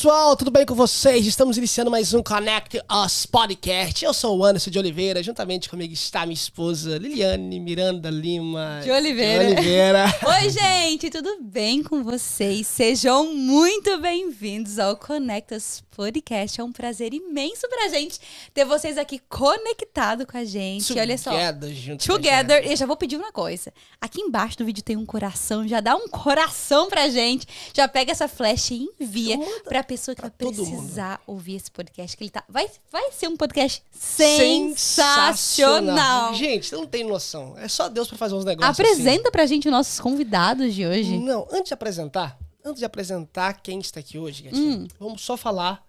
pessoal, tudo bem com vocês? Estamos iniciando mais um Connect Us Podcast. Eu sou o Anderson de Oliveira, juntamente comigo está minha esposa Liliane Miranda Lima de Oliveira. Oi, gente, tudo bem com vocês? Sejam muito bem-vindos ao Connect Us Podcast. É um prazer imenso pra gente ter vocês aqui conectados com a gente. Olha só, Together. E já vou pedir uma coisa. Aqui embaixo do vídeo tem um coração, já dá um coração pra gente. Já pega essa flecha e envia pra pessoa que vai precisar ouvir esse podcast. Que ele tá... vai ser um podcast sensacional. Gente, você não tem noção. É só Deus pra fazer uns negócios Apresenta assim. Pra gente os nossos convidados de hoje. Não, antes de apresentar quem está aqui hoje, gatinha, vamos só falar.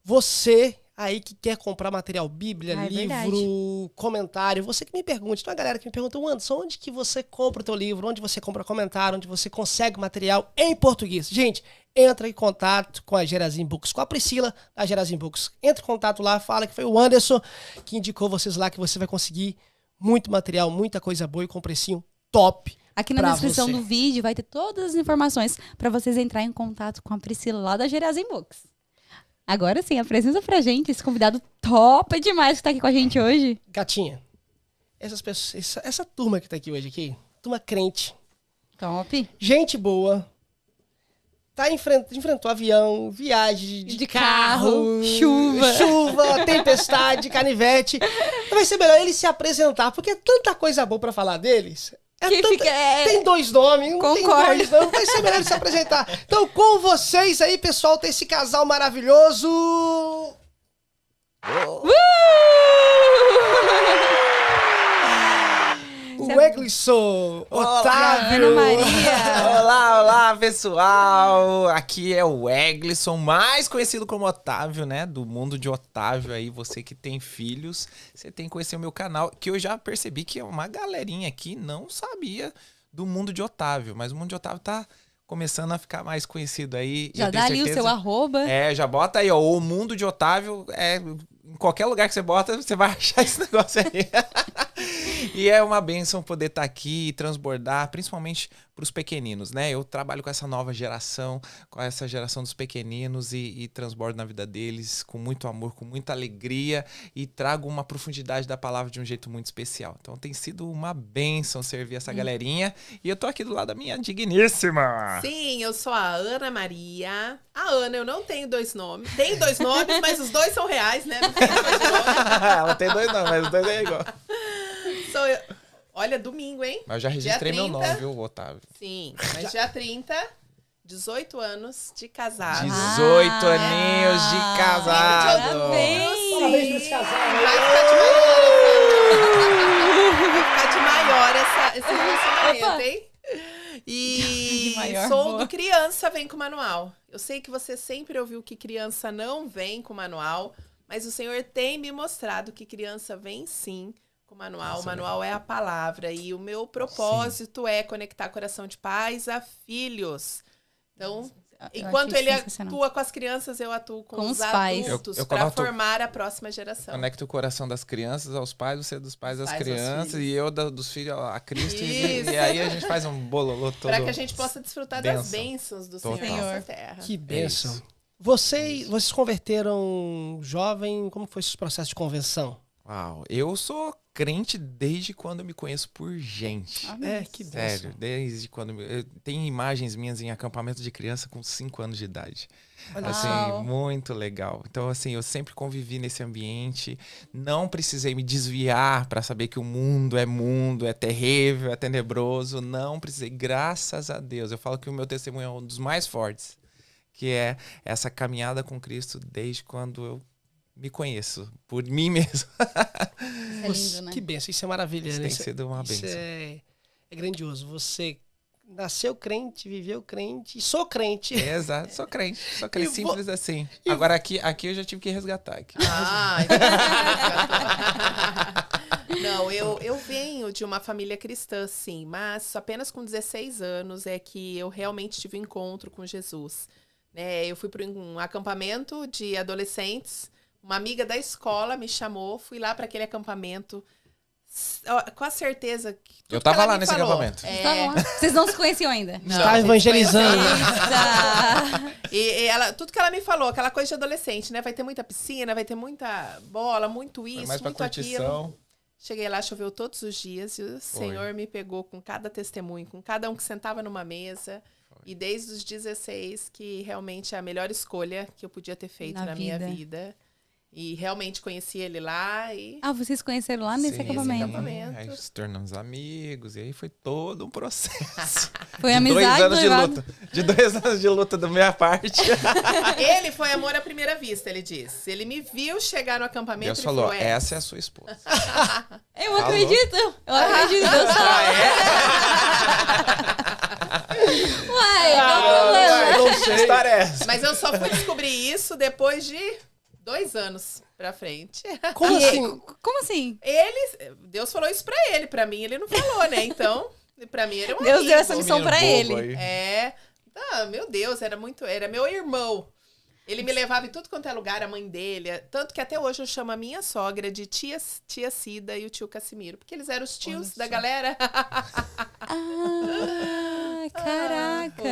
Você aí que quer comprar material Bíblia, livro, comentário, você que me pergunte. Então a galera que me pergunta, Anderson, onde que você compra o teu livro? Onde você compra comentário? Onde você consegue material em português? Gente, entra em contato com a Gerazim Books, com a Priscila da Gerazim Books. Entra em contato lá, fala que foi o Anderson que indicou vocês lá, que você vai conseguir muito material, muita coisa boa e com precinho top. Aqui na descrição do vídeo vai ter todas as informações para vocês entrarem em contato com a Priscila lá da Gerazim Books. Agora sim, apresenta pra gente esse convidado top demais que tá aqui com a gente hoje. Gatinha, essas pessoas, essa turma que tá aqui hoje, turma crente. Top. Gente boa. Enfrentou avião, viagem de carro, chuva, tempestade, canivete. Vai ser melhor ele se apresentar, porque é tanta coisa boa pra falar deles. Tem dois nomes, Concordo. Vai ser melhor ele se apresentar. Então, com vocês aí, pessoal, tem esse casal maravilhoso. O Eglisson, Otávio. Ana Maria. Olá, pessoal. Aqui é o Eglisson, mais conhecido como Otávio, né? Do mundo de Otávio aí. Você que tem filhos, você tem que conhecer o meu canal, que eu já percebi que uma galerinha aqui não sabia do mundo de Otávio. Mas o mundo de Otávio tá começando a ficar mais conhecido aí. Já dá ali o seu arroba. Já bota aí, ó. O mundo de Otávio em qualquer lugar que você bota, você vai achar esse negócio aí. E é uma bênção poder estar aqui e transbordar, principalmente para os pequeninos, né? Eu trabalho com essa nova geração, com essa geração dos pequeninos e transbordo na vida deles com muito amor, com muita alegria e trago uma profundidade da palavra de um jeito muito especial. Então tem sido uma bênção servir essa galerinha e eu tô aqui do lado da minha digníssima. Sim, eu sou a Ana Maria. A Ana, eu não tenho dois nomes. Tenho dois nomes, mas os dois são reais, né? Não tem dois nomes. Ela tem dois nomes, mas os dois é igual. Sou eu. Olha, domingo, hein? Mas eu já registrei meu nome, viu, Otávio? Sim, mas dia 30, 18 anos de casado. 18 aninhos de casado. Parabéns! Parabéns pra esse casal. Vai ficar de maior esse relacionamento, hein? E sou do Criança Vem com Manual. Eu sei que você sempre ouviu que criança não vem com manual, mas o Senhor tem me mostrado que criança vem sim com manual. O manual é a palavra e o meu propósito é conectar coração de pais a filhos. Então, enquanto ele atua com as crianças, eu atuo com os adultos para formar a próxima geração. Conecta o coração das crianças aos pais, você dos pais às crianças e eu dos filhos a Cristo. E aí a gente faz um bololô todo. Para que a gente possa desfrutar das bênçãos do Senhor nessa terra. Que bênção. Vocês converteram jovem, como foi esse processo de conversão? Uau, eu sou crente desde quando eu me conheço por gente. Que bênção. Sério, desde quando... Tem imagens minhas em acampamento de criança com 5 anos de idade. Assim, muito legal. Então, assim, eu sempre convivi nesse ambiente. Não precisei me desviar para saber que o mundo, é terrível, é tenebroso. Não precisei, graças a Deus. Eu falo que o meu testemunho é um dos mais fortes, que é essa caminhada com Cristo desde quando eu me conheço, por mim mesmo. É lindo, né? Que bênção, isso é maravilha. Isso tem sido uma bênção. É grandioso. Você nasceu crente, viveu crente e sou crente. Exato, sou crente. Sou crente, simples assim. Agora aqui eu já tive que resgatar. Aqui. Não, eu venho de uma família cristã, sim, mas apenas com 16 anos é que eu realmente tive um encontro com Jesus. Eu fui para um acampamento de adolescentes. Uma amiga da escola me chamou, fui lá para aquele acampamento Com a certeza que eu tava lá nesse acampamento. Vocês não se conheciam ainda? Não. Estava evangelizando. E ela, tudo que ela me falou, aquela coisa de adolescente, né? Vai ter muita piscina, vai ter muita bola, muito isso, mais muito aquilo. Cheguei lá, choveu todos os dias e o Senhor me pegou com cada testemunho, com cada um que sentava numa mesa. E desde os 16, que realmente é a melhor escolha que eu podia ter feito na minha vida. E realmente conheci ele lá. Vocês conheceram lá nesse acampamento? Aí se tornamos amigos. E aí foi todo um processo. Foi amizade, 2 anos de luta. De 2 anos de luta da minha parte. Ele foi amor à primeira vista, ele disse. Ele me viu chegar no acampamento. Deus falou, essa é a sua esposa. Eu acredito. Eu acredito. Deus falou. Uai, não sei. História é essa. Mas eu só fui descobrir isso depois de 2 anos pra frente. Como assim? Como assim? Deus falou isso pra ele. Pra mim, ele não falou, né? Então, pra mim, ele é um Deus amigo. deu essa missão pra ele. Aí. Meu Deus, era meu irmão. Ele me levava em tudo quanto é lugar, a mãe dele. Tanto que até hoje eu chamo a minha sogra de tia Cida e o tio Cassimiro. Porque eles eram os tios da galera. Caraca.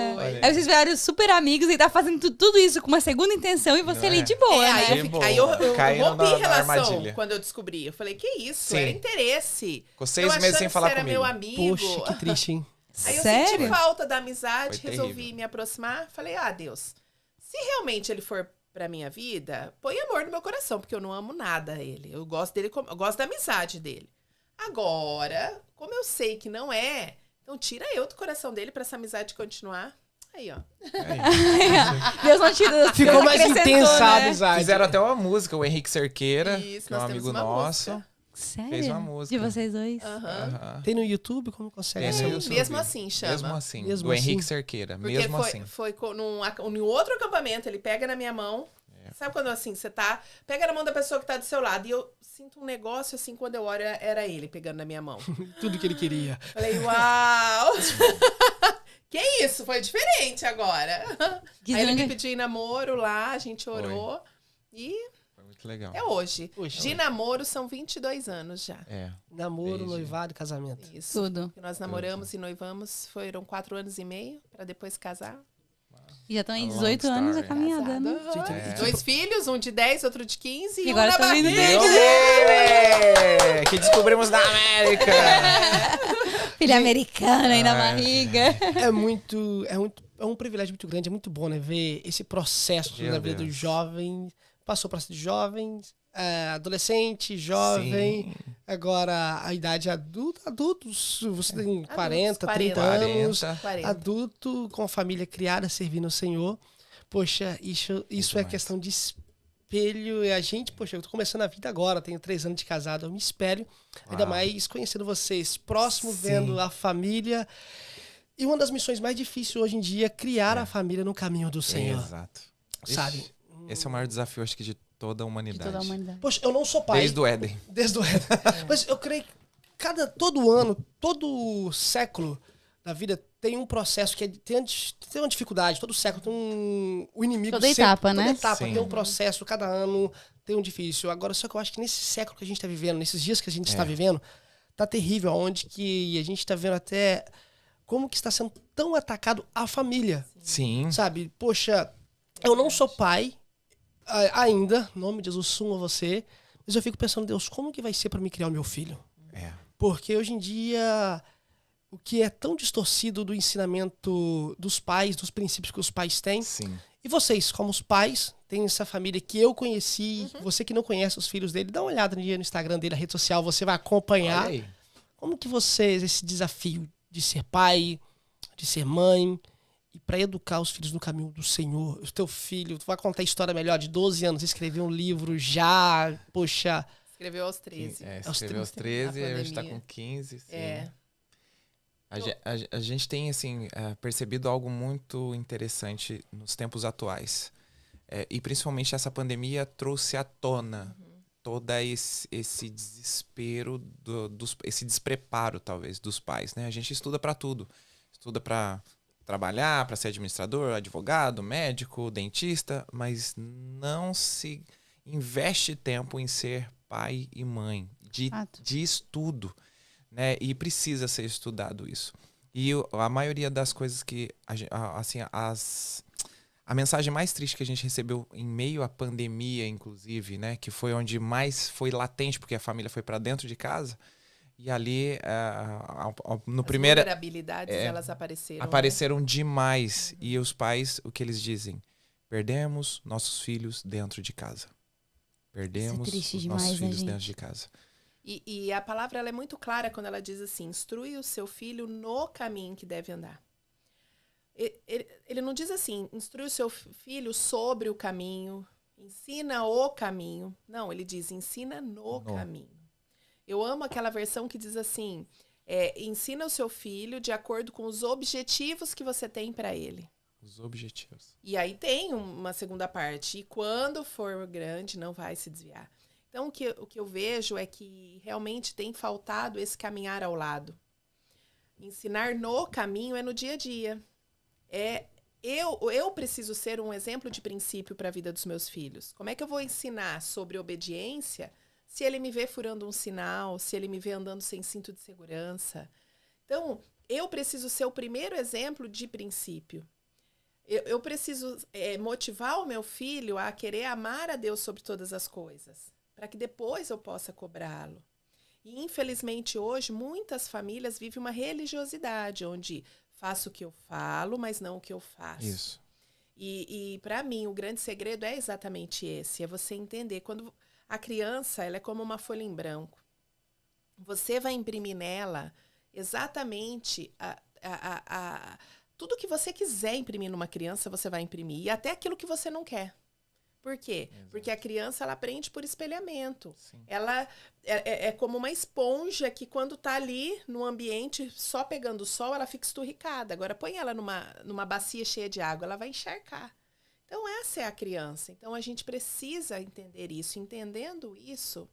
Aí vocês vieram super amigos e tá fazendo tudo isso com uma segunda intenção e você ali de boa, né? Aí eu rompi relação quando eu descobri. Eu falei, que isso? Era interesse. Ficou 6 meses sem falar comigo. Meu amigo. Poxa, que triste, hein? Aí eu senti falta da amizade, resolvi me aproximar. Falei, Deus, se realmente ele for pra minha vida, põe amor no meu coração, porque eu não amo nada a ele. Eu gosto dele, eu gosto da amizade dele. Agora, como eu sei que não é, então tira eu do coração dele pra essa amizade continuar. Aí, ó. Deus não tira. Ficou mais intensa a amizade. Fizeram até uma música, o Henrique Cerqueira, que é um amigo nosso. Música. Sério? Fez uma música. De vocês dois? Tem no YouTube? Como consegue? Mesmo assim chama. Mesmo assim. Do Henrique Cerqueira. Porque mesmo assim. Foi num outro acampamento, ele pega na minha mão. Sabe quando assim, você pega na mão da pessoa que tá do seu lado. E eu sinto um negócio assim, quando eu olho, era ele pegando na minha mão. Tudo que ele queria. Falei, uau! Que isso? Foi diferente agora. Aí ele me pediu em namoro lá, a gente orou. E... muito legal. É hoje. De namoro são 22 anos já. Namoro, noivado, casamento. Isso. Tudo. Nós namoramos e noivamos, foram 4 anos e meio para depois casar. E já estão em 18 anos a caminhada, né? 2 filhos, um de 10, outro de 15 e agora um na barriga. Que descobrimos da América. Filha americana aí na barriga. É um privilégio muito grande, é muito bom, né? Ver esse processo na vida dos jovens. Passou para ser jovens, adolescente, jovem, agora a idade adultos, você tem 40, 30 anos, 40. Adulto, com a família criada, servindo o Senhor. Poxa, isso é questão de espelho, e a gente, poxa, eu tô começando a vida agora, tenho 3 anos de casado, eu me espelho, ainda mais conhecendo vocês, próximo, vendo a família. E uma das missões mais difíceis hoje em dia é criar a família no caminho do Senhor. Exato. Sabe? Esse é o maior desafio, acho que, de toda a humanidade. Poxa, eu não sou pai. Desde o Éden. Mas eu creio que todo ano, todo século da vida tem um processo que tem uma dificuldade. Todo século tem o inimigo. Toda etapa, né? Toda etapa tem um processo, cada ano tem um difícil. Agora, só que eu acho que nesse século que a gente está vivendo, nesses dias que a gente está vivendo, tá terrível, onde que a gente está vendo até como que está sendo tão atacado a família. Sim. Sabe? Poxa, eu não sou pai ainda, em nome de Jesus, sumo a você, mas eu fico pensando, Deus, como que vai ser para mim criar o meu filho? Porque hoje em dia, o que é tão distorcido do ensinamento dos pais, dos princípios que os pais têm. Sim. E vocês, como os pais, tem essa família que eu conheci, você que não conhece os filhos dele, dá uma olhada no Instagram dele, na rede social, você vai acompanhar. Olha aí. Como que vocês, esse desafio de ser pai, de ser mãe, e para educar os filhos no caminho do Senhor, o teu filho, tu vai contar a história melhor, de 12 anos, escreveu um livro já, poxa... Escreveu aos 13. Escreveu aos 13, a gente tá com 15. Sim. A gente tem, assim, percebido algo muito interessante nos tempos atuais. E principalmente essa pandemia trouxe à tona todo esse desespero, esse despreparo, talvez, dos pais, né? A gente estuda para tudo. Estuda para trabalhar, para ser administrador, advogado, médico, dentista, mas não se investe tempo em ser pai e mãe de estudo, né? E precisa ser estudado isso. E a maioria das coisas que, assim, a mensagem mais triste que a gente recebeu em meio à pandemia, inclusive, né? Que foi onde mais foi latente, porque a família foi para dentro de casa. E ali, no primeiro... As vulnerabilidades, elas apareceram. Apareceram demais. E os pais, o que eles dizem? Perdemos nossos filhos dentro de casa. Perdemos os nossos filhos dentro de casa. E a palavra ela é muito clara quando ela diz assim, instrui o seu filho no caminho que deve andar. Ele não diz assim, instrui o seu filho sobre o caminho, ensina o caminho. Não, ele diz, ensina no caminho. Eu amo aquela versão que diz assim, ensina o seu filho de acordo com os objetivos que você tem para ele. Os objetivos. E aí tem uma segunda parte. E quando for grande, não vai se desviar. Então, o que eu vejo é que realmente tem faltado esse caminhar ao lado. Ensinar no caminho é no dia a dia. Eu preciso ser um exemplo de princípio para a vida dos meus filhos. Como é que eu vou ensinar sobre obediência se ele me vê furando um sinal, se ele me vê andando sem cinto de segurança? Então, eu preciso ser o primeiro exemplo de princípio. Eu preciso motivar o meu filho a querer amar a Deus sobre todas as coisas, para que depois eu possa cobrá-lo. E, infelizmente, hoje, muitas famílias vivem uma religiosidade, onde faço o que eu falo, mas não o que eu faço. Isso. E para mim, o grande segredo é exatamente esse, é você entender. Quando a criança ela é como uma folha em branco. Você vai imprimir nela exatamente tudo que você quiser imprimir numa criança, você vai imprimir. E até aquilo que você não quer. Por quê? Exato. Porque a criança, ela aprende por espelhamento. Sim. Ela é como uma esponja que, quando está ali no ambiente, só pegando o sol, ela fica esturricada. Agora, põe ela numa bacia cheia de água, ela vai encharcar. Então, essa é a criança. Então, a gente precisa entender isso. Entendendo isso,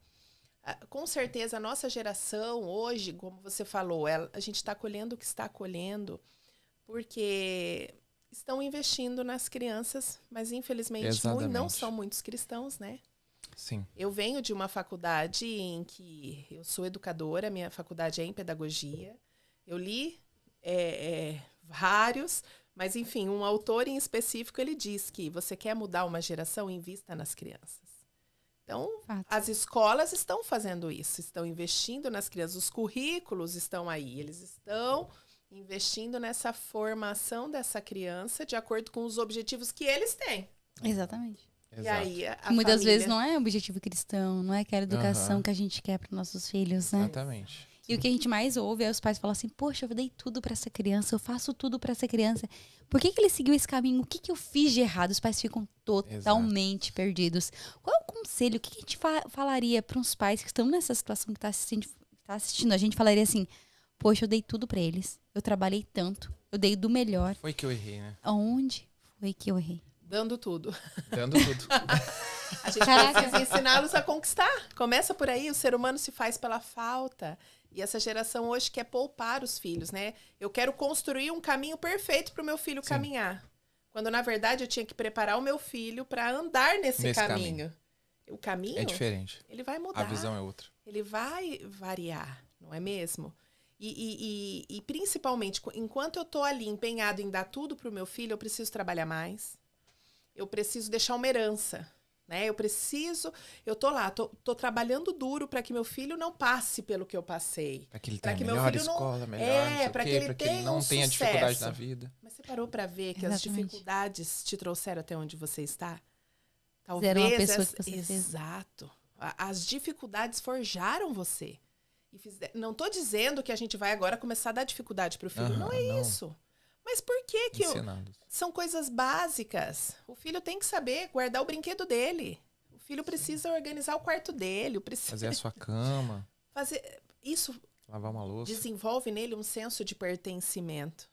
com certeza, a nossa geração, hoje, como você falou, a gente está colhendo o que está colhendo, porque estão investindo nas crianças, mas infelizmente não são muitos cristãos, né? Sim. Eu venho de uma faculdade em que eu sou educadora, minha faculdade é em pedagogia. Eu li vários, mas enfim, um autor em específico, ele diz que você quer mudar uma geração, invista nas crianças. Então, as escolas estão fazendo isso, estão investindo nas crianças, os currículos estão aí, eles estão investindo nessa formação dessa criança de acordo com os objetivos que eles têm. Exatamente. E aí, muitas vezes não é objetivo cristão, não é aquela educação que a gente quer para nossos filhos, né? Exatamente. E o que a gente mais ouve é os pais falam assim, poxa, eu dei tudo para essa criança, eu faço tudo para essa criança. Por que ele seguiu esse caminho? O que eu fiz de errado? Os pais ficam totalmente perdidos. Qual é o conselho? O que a gente falaria para uns pais que estão nessa situação, que tá assistindo? A gente falaria assim, poxa, eu dei tudo pra eles. Eu trabalhei tanto. Eu dei do melhor. Foi que eu errei, né? Aonde foi que eu errei? Dando tudo. Dando tudo. A gente precisa ensiná-los a conquistar. Começa por aí. O ser humano se faz pela falta. E essa geração hoje quer poupar os filhos, né? Eu quero construir um caminho perfeito para o meu filho caminhar. Quando, na verdade, eu tinha que preparar o meu filho para andar nesse caminho. O caminho... É diferente. Ele vai mudar. A visão é outra. Ele vai variar, não é mesmo? E principalmente, enquanto eu estou ali empenhado em dar tudo para o meu filho, eu preciso trabalhar mais. Eu preciso deixar uma herança, né? Eu tô lá, tô trabalhando duro para que meu filho não passe pelo que eu passei. Para que ele tenha melhor escola, melhor, para que ele não tenha dificuldade na vida. Mas você parou para ver que as dificuldades te trouxeram até onde você está? Talvez uma pessoa que você fez. Exato. As dificuldades forjaram você. Não estou dizendo que a gente vai agora começar a dar dificuldade para o filho. Não é isso. Mas por que são coisas básicas? O filho tem que saber guardar o brinquedo dele. O filho precisa organizar o quarto dele. Fazer a sua cama. Isso lavar uma louça. Desenvolve nele um senso de pertencimento.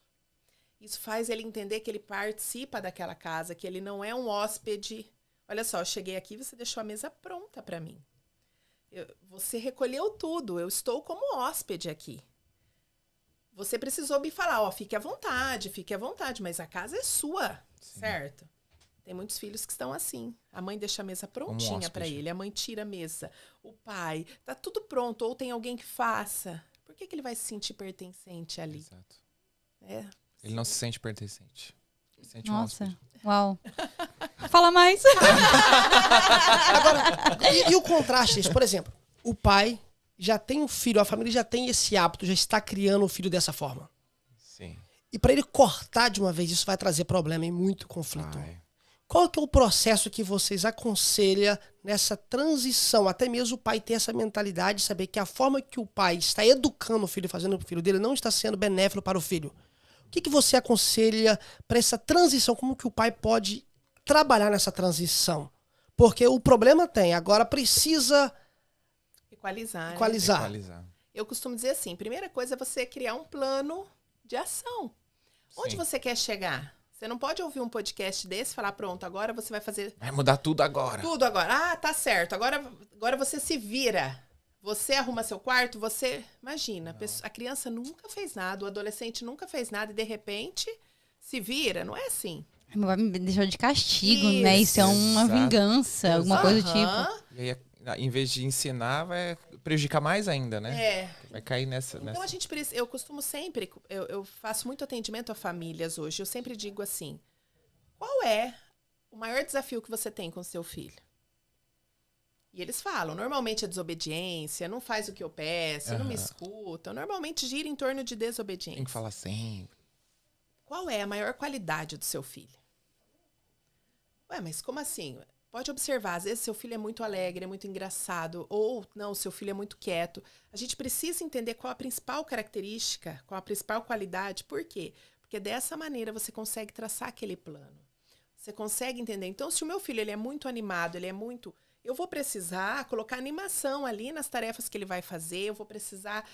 Isso faz ele entender que ele participa daquela casa, que ele não é um hóspede. Olha só, eu cheguei aqui e você deixou a mesa pronta para mim. Você recolheu tudo, eu estou como hóspede aqui. Você precisou me falar, fique à vontade, mas a casa é sua, certo? Tem muitos filhos que estão assim. A mãe deixa a mesa prontinha para ele, a mãe tira a mesa. O pai, tá tudo pronto, ou tem alguém que faça. Por que ele vai se sentir pertencente ali? Exato. Ele não se sente pertencente. Ele sente Nossa, uau. Fala mais. Agora, e o contraste disso? Por exemplo, o pai já tem um filho, a família já tem esse hábito, já está criando o filho dessa forma. Sim. E para ele cortar de uma vez, isso vai trazer problema e muito conflito. Ai. Qual que é o processo que vocês aconselham nessa transição? Até mesmo o pai ter essa mentalidade de saber que a forma que o pai está educando o filho, fazendo o filho dele, não está sendo benéfico para o filho. O que você aconselha para essa transição? Como que o pai pode trabalhar nessa transição? Porque o problema tem, agora precisa equalizar. Equalizar. Eu costumo dizer assim, primeira coisa é você criar um plano de ação. Onde você quer chegar? Você não pode ouvir um podcast desse e falar, pronto, agora você vai fazer... Vai mudar tudo agora. Tudo agora. Ah, tá certo. Agora você se vira. Você arruma seu quarto, você... Imagina, a criança nunca fez nada, o adolescente nunca fez nada e, de repente, se vira. Não é assim. Vai me deixar de castigo, né? Isso é uma vingança, alguma coisa do tipo. E aí, em vez de ensinar, vai prejudicar mais ainda, né? Vai cair nessa... Então, a gente precisa... Eu costumo sempre... Eu faço muito atendimento a famílias hoje. Eu sempre digo assim, qual é o maior desafio que você tem com o seu filho? E eles falam, normalmente é desobediência, não faz o que eu peço, não me escuta. Normalmente gira em torno de desobediência. Tem que falar sempre. Qual é a maior qualidade do seu filho? Ué, mas como assim? Pode observar, às vezes seu filho é muito alegre, é muito engraçado, ou não, seu filho é muito quieto. A gente precisa entender qual a principal característica, qual a principal qualidade. Por quê? Porque dessa maneira você consegue traçar aquele plano. Você consegue entender. Então, se o meu filho ele é muito animado, ele é muito... Eu vou precisar colocar animação ali nas tarefas que ele vai fazer, eu vou precisar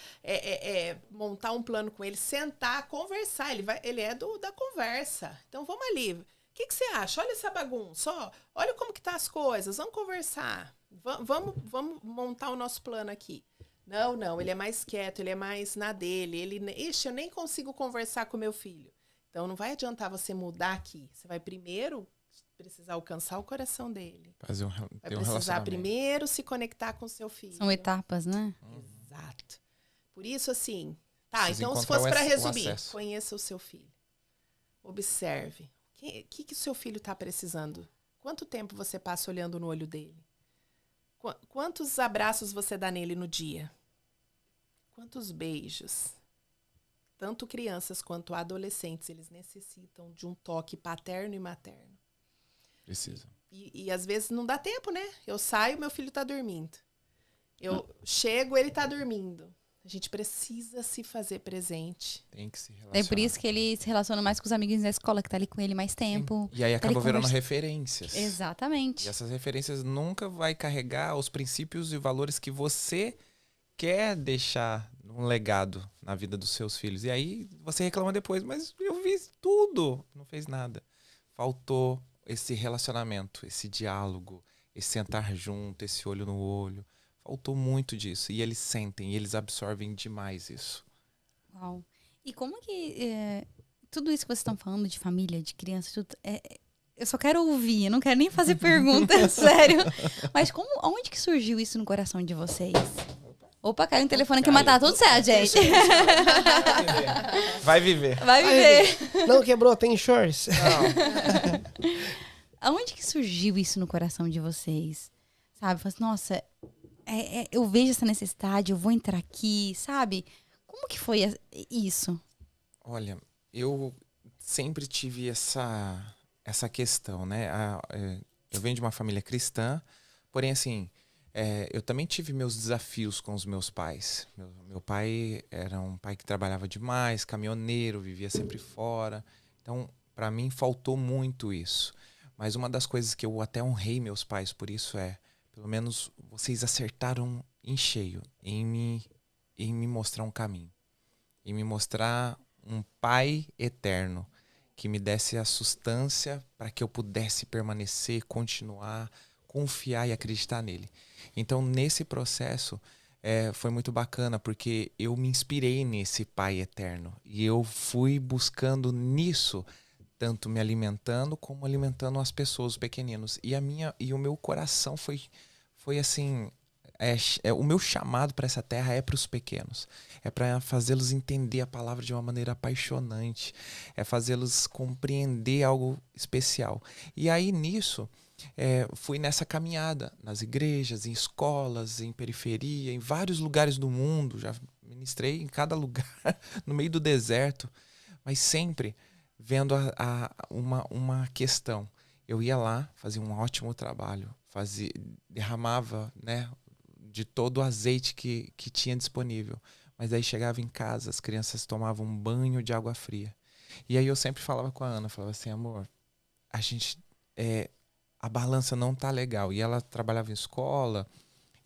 montar um plano com ele, sentar, conversar. Ele é da conversa. Então, vamos ali. O que você acha? Olha essa bagunça, ó. Olha como que tá as coisas, vamos conversar. Vamos montar o nosso plano aqui. Não, ele é mais quieto, ele é mais na dele. Eu nem consigo conversar com meu filho. Então, não vai adiantar você mudar aqui. Você vai primeiro precisar alcançar o coração dele. Vai precisar primeiro se conectar com o seu filho. São etapas, né? Exato. Por isso, assim... Tá, então se fosse para resumir, conheça o seu filho. Observe. O que o seu filho está precisando? Quanto tempo você passa olhando no olho dele? Quantos abraços você dá nele no dia? Quantos beijos? Tanto crianças quanto adolescentes, eles necessitam de um toque paterno e materno. Precisa. E às vezes não dá tempo, né? Eu saio, meu filho tá dormindo. Eu chego, ele tá dormindo. A gente precisa se fazer presente. Tem que se relacionar. É por isso que ele se relaciona mais com os amiguinhos da escola, que tá ali com ele mais tempo. E aí acaba virando referências. Exatamente. E essas referências nunca vai carregar os princípios e valores que você quer deixar um legado na vida dos seus filhos. E aí você reclama depois, mas eu fiz tudo. Não fez nada. Faltou esse relacionamento, esse diálogo, esse sentar junto, esse olho no olho. Faltou muito disso. E eles sentem, e eles absorvem demais isso. Uau. E como que... tudo isso que vocês estão falando de família, de criança, tudo, eu só quero ouvir, eu não quero nem fazer pergunta, sério. Mas onde que surgiu isso no coração de vocês? Opa, caiu um telefone aqui, mas tá tudo certo, gente. Vai viver. Vai viver. Não quebrou, tem insurance. Aonde que surgiu isso no coração de vocês? Sabe, assim, nossa, eu vejo essa necessidade, eu vou entrar aqui, sabe? Como que foi isso? Olha, eu sempre tive essa questão, né? Eu venho de uma família cristã, porém, assim, eu também tive meus desafios com os meus pais. Meu pai era um pai que trabalhava demais, caminhoneiro, vivia sempre fora. Então, para mim, faltou muito isso. Mas uma das coisas que eu até honrei meus pais por isso pelo menos, vocês acertaram em cheio em me mostrar um caminho. Em me mostrar um pai eterno que me desse a sustância para que eu pudesse permanecer, continuar, confiar e acreditar nele. Então, nesse processo, foi muito bacana, porque eu me inspirei nesse pai eterno. E eu fui buscando nisso tanto me alimentando como alimentando as pessoas, os pequeninos. E o meu coração foi assim, o meu chamado para essa terra é para os pequenos. É para fazê-los entender a palavra de uma maneira apaixonante. É fazê-los compreender algo especial. E aí nisso, fui nessa caminhada, nas igrejas, em escolas, em periferia, em vários lugares do mundo. Já ministrei em cada lugar, no meio do deserto, mas sempre vendo uma questão. Eu ia lá, fazia um ótimo trabalho, derramava, né, de todo o azeite que tinha disponível. Mas aí chegava em casa, as crianças tomavam um banho de água fria. E aí eu sempre falava com a Ana, falava assim, amor, a balança não tá legal. E ela trabalhava em escola,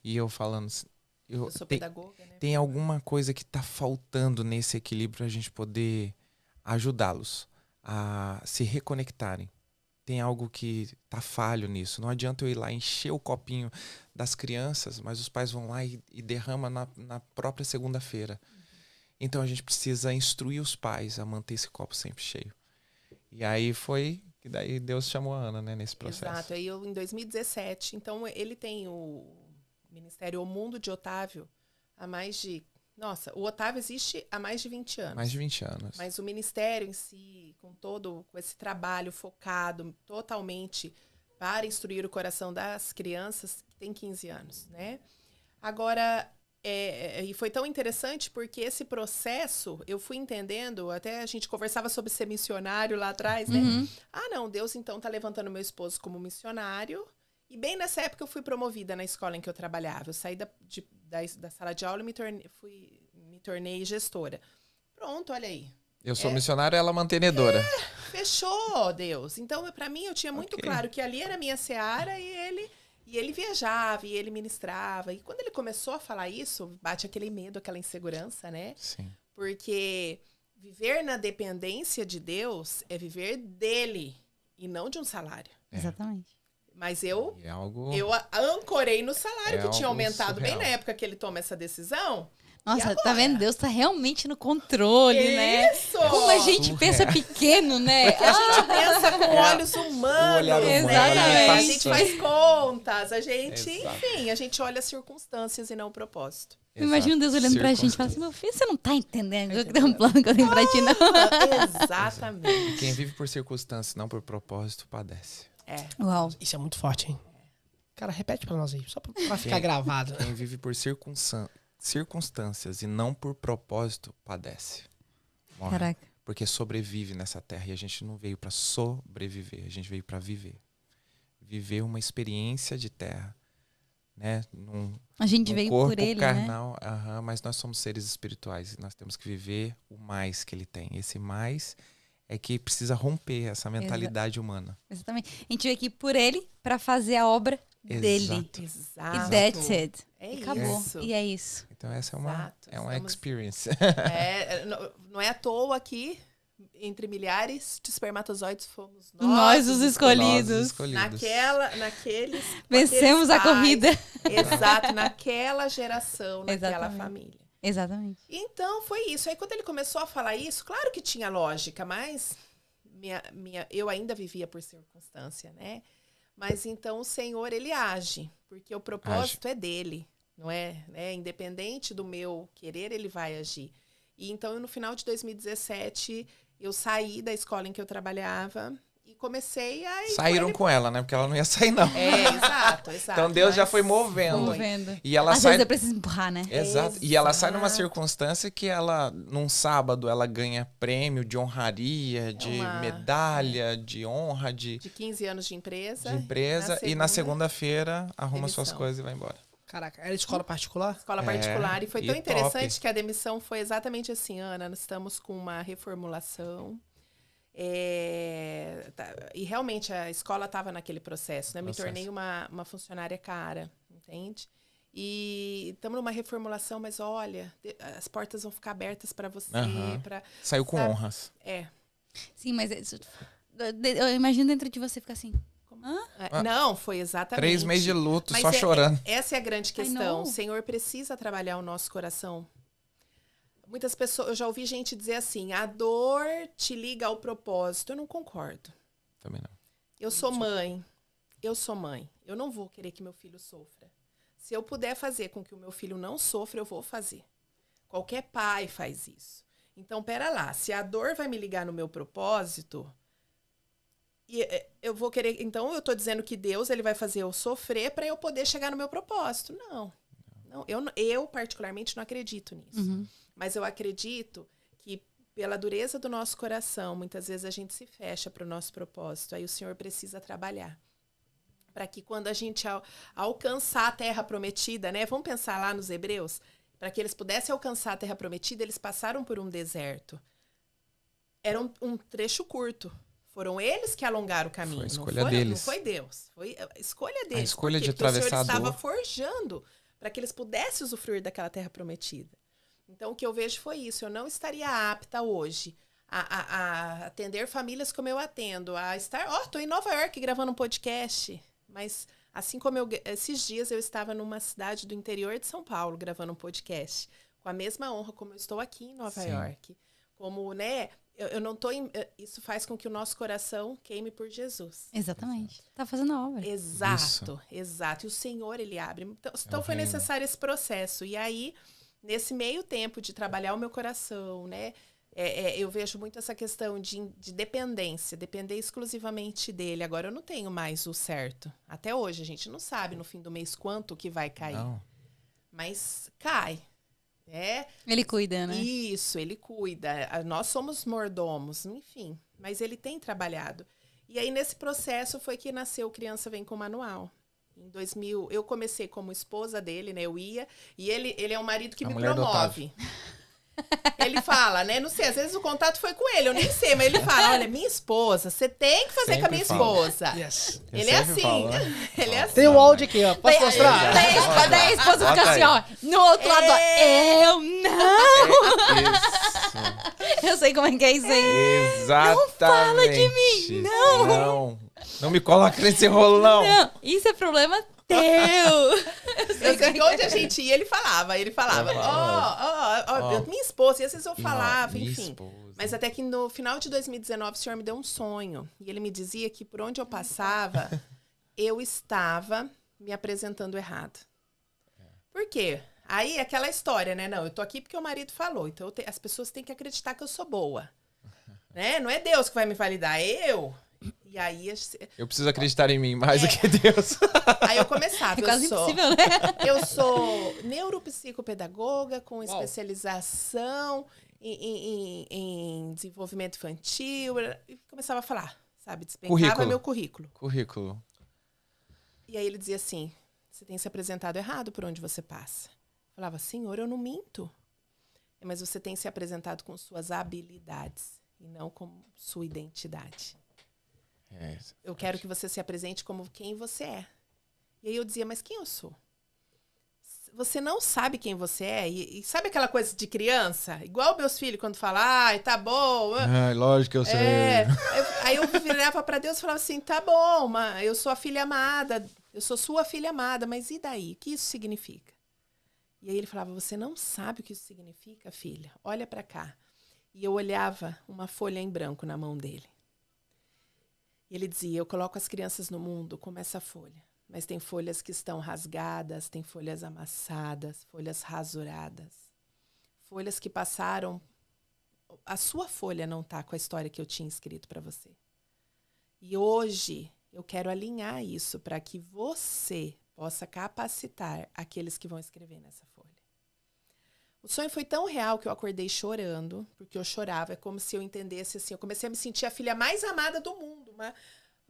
e eu falando assim, eu sou pedagoga, né? Tem alguma coisa que tá faltando nesse equilíbrio pra gente poder ajudá-los a se reconectarem. Tem algo que tá falho nisso. Não adianta eu ir lá encher o copinho das crianças, mas os pais vão lá e derramam na própria segunda-feira. Então a gente precisa instruir os pais a manter esse copo sempre cheio. E aí foi que daí Deus chamou a Ana, né, nesse processo. Exato. Aí eu, em 2017, então ele tem o Ministério O Mundo de Otávio há mais de... Nossa, o Otávio existe há mais de 20 anos. Mais de 20 anos. Mas o ministério em si, com esse trabalho focado totalmente para instruir o coração das crianças, tem 15 anos, né? Agora, e foi tão interessante porque esse processo, eu fui entendendo, até a gente conversava sobre ser missionário lá atrás, né? Ah, não, Deus então tá levantando meu esposo como missionário. E bem nessa época eu fui promovida na escola em que eu trabalhava. Eu saí da sala de aula e me tornei gestora. Pronto, olha aí. Eu sou missionária, ela mantenedora. Fechou, Deus. Então, para mim, eu tinha muito claro que ali era a minha seara e ele viajava, e ele ministrava. E quando ele começou a falar isso, bate aquele medo, aquela insegurança, né? Sim. Porque viver na dependência de Deus é viver dele e não de um salário. Exatamente. Mas eu eu ancorei no salário que tinha aumentado surreal. Bem na época que ele toma essa decisão. Nossa, tá vendo? Deus tá realmente no controle, né? Isso! Como a gente pensa pequeno, né? A gente pensa com olhos humanos, né? Exatamente. A gente faz contas, enfim, a gente olha as circunstâncias e não o propósito. Imagina Deus olhando pra gente e falando assim, meu filho, você não tá entendendo que tem um plano que eu tenho pra ti, não. Exatamente. Quem vive por circunstâncias, não por propósito, padece. Uau. Isso é muito forte, hein? Cara, repete pra nós aí, só pra ficar gravado. Quem vive por circunstâncias e não por propósito, padece. Morre. Caraca. Porque sobrevive nessa terra. E a gente não veio pra sobreviver, a gente veio pra viver. Viver uma experiência de terra. Né? A gente veio por ele, carnal, né? Mas nós somos seres espirituais e nós temos que viver o mais que ele tem. Esse mais é que precisa romper essa mentalidade humana. Exatamente. A gente veio aqui por ele para fazer a obra dele. Exato. E that's it. É acabou. Isso. E é isso. Então essa é uma experience. Não é à toa aqui, entre milhares de espermatozoides, fomos nós os escolhidos. Naqueles vencemos a corrida. Exato, naquela geração, naquela família. Exatamente. Então, foi isso. Aí, quando ele começou a falar isso, claro que tinha lógica, mas eu ainda vivia por circunstância, né? Mas, então, o Senhor, ele age, porque o propósito é dele, não é? Independente do meu querer, ele vai agir. E, então, no final de 2017, eu saí da escola em que eu trabalhava e comecei a... Saíram com ela, né? Porque ela não ia sair, não. Exato. Então Deus já foi movendo. E ela Às vezes é preciso empurrar, né? Exato. E ela sai numa circunstância que ela, num sábado, ela ganha prêmio de honraria, de medalha, de honra, de 15 anos de empresa. E na segunda-feira arruma suas coisas e vai embora. Caraca, era escola particular? Escola particular. E foi tão interessante que a demissão foi exatamente assim, Ana. Nós estamos com uma reformulação. E realmente a escola estava naquele processo, né? Me tornei uma funcionária cara, entende? E estamos numa reformulação, mas olha, as portas vão ficar abertas para você. Saiu com honras. Sim, mas eu imagino dentro de você ficar assim... Não, foi exatamente. 3 meses de luto, só chorando. Essa é a grande questão. O Senhor precisa trabalhar o nosso coração. Muitas pessoas, eu já ouvi gente dizer assim, a dor te liga ao propósito. Eu não concordo. Também não. Eu sou mãe. Eu não vou querer que meu filho sofra. Se eu puder fazer com que o meu filho não sofra, eu vou fazer. Qualquer pai faz isso. Então, pera lá. Se a dor vai me ligar no meu propósito, eu vou querer... Então, eu tô dizendo que Deus ele vai fazer eu sofrer para eu poder chegar no meu propósito. Não. Eu, particularmente, não acredito nisso. Uhum. Mas eu acredito que, pela dureza do nosso coração, muitas vezes a gente se fecha para o nosso propósito. Aí o Senhor precisa trabalhar. Para que quando a gente alcançar a terra prometida, né? Vamos pensar lá nos Hebreus. Para que eles pudessem alcançar a terra prometida, eles passaram por um deserto. Era um trecho curto. Foram eles que alongaram o caminho. Foi a escolha deles. Não foi Deus. Foi a escolha deles. A escolha de atravessar a dor. Porque o Senhor estava forjando para que eles pudessem usufruir daquela terra prometida. Então, o que eu vejo foi isso. Eu não estaria apta hoje a atender famílias como eu atendo. A estar... Estou em Nova York gravando um podcast. Mas, assim como esses dias, eu estava numa cidade do interior de São Paulo gravando um podcast. Com a mesma honra como eu estou aqui em Nova York. Como, né... Eu não tô isso faz com que o nosso coração queime por Jesus. Exatamente. Tá fazendo a obra. Exato. E o Senhor, ele abre. Então foi necessário esse processo. E aí, nesse meio tempo de trabalhar o meu coração, né? Eu vejo muito essa questão de dependência. Depender exclusivamente dele. Agora, eu não tenho mais o certo. Até hoje, a gente não sabe no fim do mês quanto que vai cair. Não. Mas cai. Ele cuida, né? Isso, ele cuida. Nós somos mordomos, enfim. Mas ele tem trabalhado. E aí, nesse processo, foi que nasceu Criança Vem com Manual. Em 2000, eu comecei como esposa dele, né? Eu ia. E ele é um marido que me promove. Ele fala, né? Não sei, às vezes o contato foi com ele, eu nem sei. Mas ele fala, olha, minha esposa, você tem que fazer com a minha esposa. Yes. Ele é assim. Ele é assim. Tem um áudio aqui, ó. Posso mostrar? Daí a esposa fica assim, ó. No outro lado, ó. Eu não! Isso. Eu sei como é que é isso aí. Exatamente. Não fala de mim, não. Não me coloca nesse rolo, não. Não, isso é problema teu. Eu sei que onde a gente ia, ele falava, minha esposa, e às vezes eu falava, enfim. Mas até que no final de 2019, o Senhor me deu um sonho. E ele me dizia que por onde eu passava, eu estava me apresentando errado. Por quê? Aí, aquela história, né? Não, eu tô aqui porque o marido falou. Então, as pessoas têm que acreditar que eu sou boa. Né? Não é Deus que vai me validar, é eu. E aí... Eu preciso acreditar em mim mais do que Deus. Aí eu começava. É quase impossível, né? Eu sou neuropsicopedagoga com especialização em desenvolvimento infantil. E começava a falar, sabe? Despencava meu currículo. E aí ele dizia assim, você tem se apresentado errado por onde você passa. Eu falava, Senhor, eu não minto. Mas você tem se apresentado com suas habilidades e não com sua identidade. Eu quero que você se apresente como quem você é. E aí eu dizia, mas quem eu sou? Você não sabe quem você é? E sabe aquela coisa de criança? Igual meus filhos, quando falam, ai, tá bom. Lógico que eu sei. Aí eu virava para Deus e falava assim, tá bom, eu sou a filha amada, eu sou sua filha amada, mas e daí? O que isso significa? E aí ele falava, você não sabe o que isso significa, filha? Olha para cá. E eu olhava uma folha em branco na mão dele. E ele dizia, eu coloco as crianças no mundo como essa folha. Mas tem folhas que estão rasgadas, tem folhas amassadas, folhas rasuradas. Folhas que passaram... A sua folha não está com a história que eu tinha escrito para você. E hoje eu quero alinhar isso para que você possa capacitar aqueles que vão escrever nessa folha. O sonho foi tão real que eu acordei chorando, porque eu chorava. É como se eu entendesse assim, eu comecei a me sentir a filha mais amada do mundo.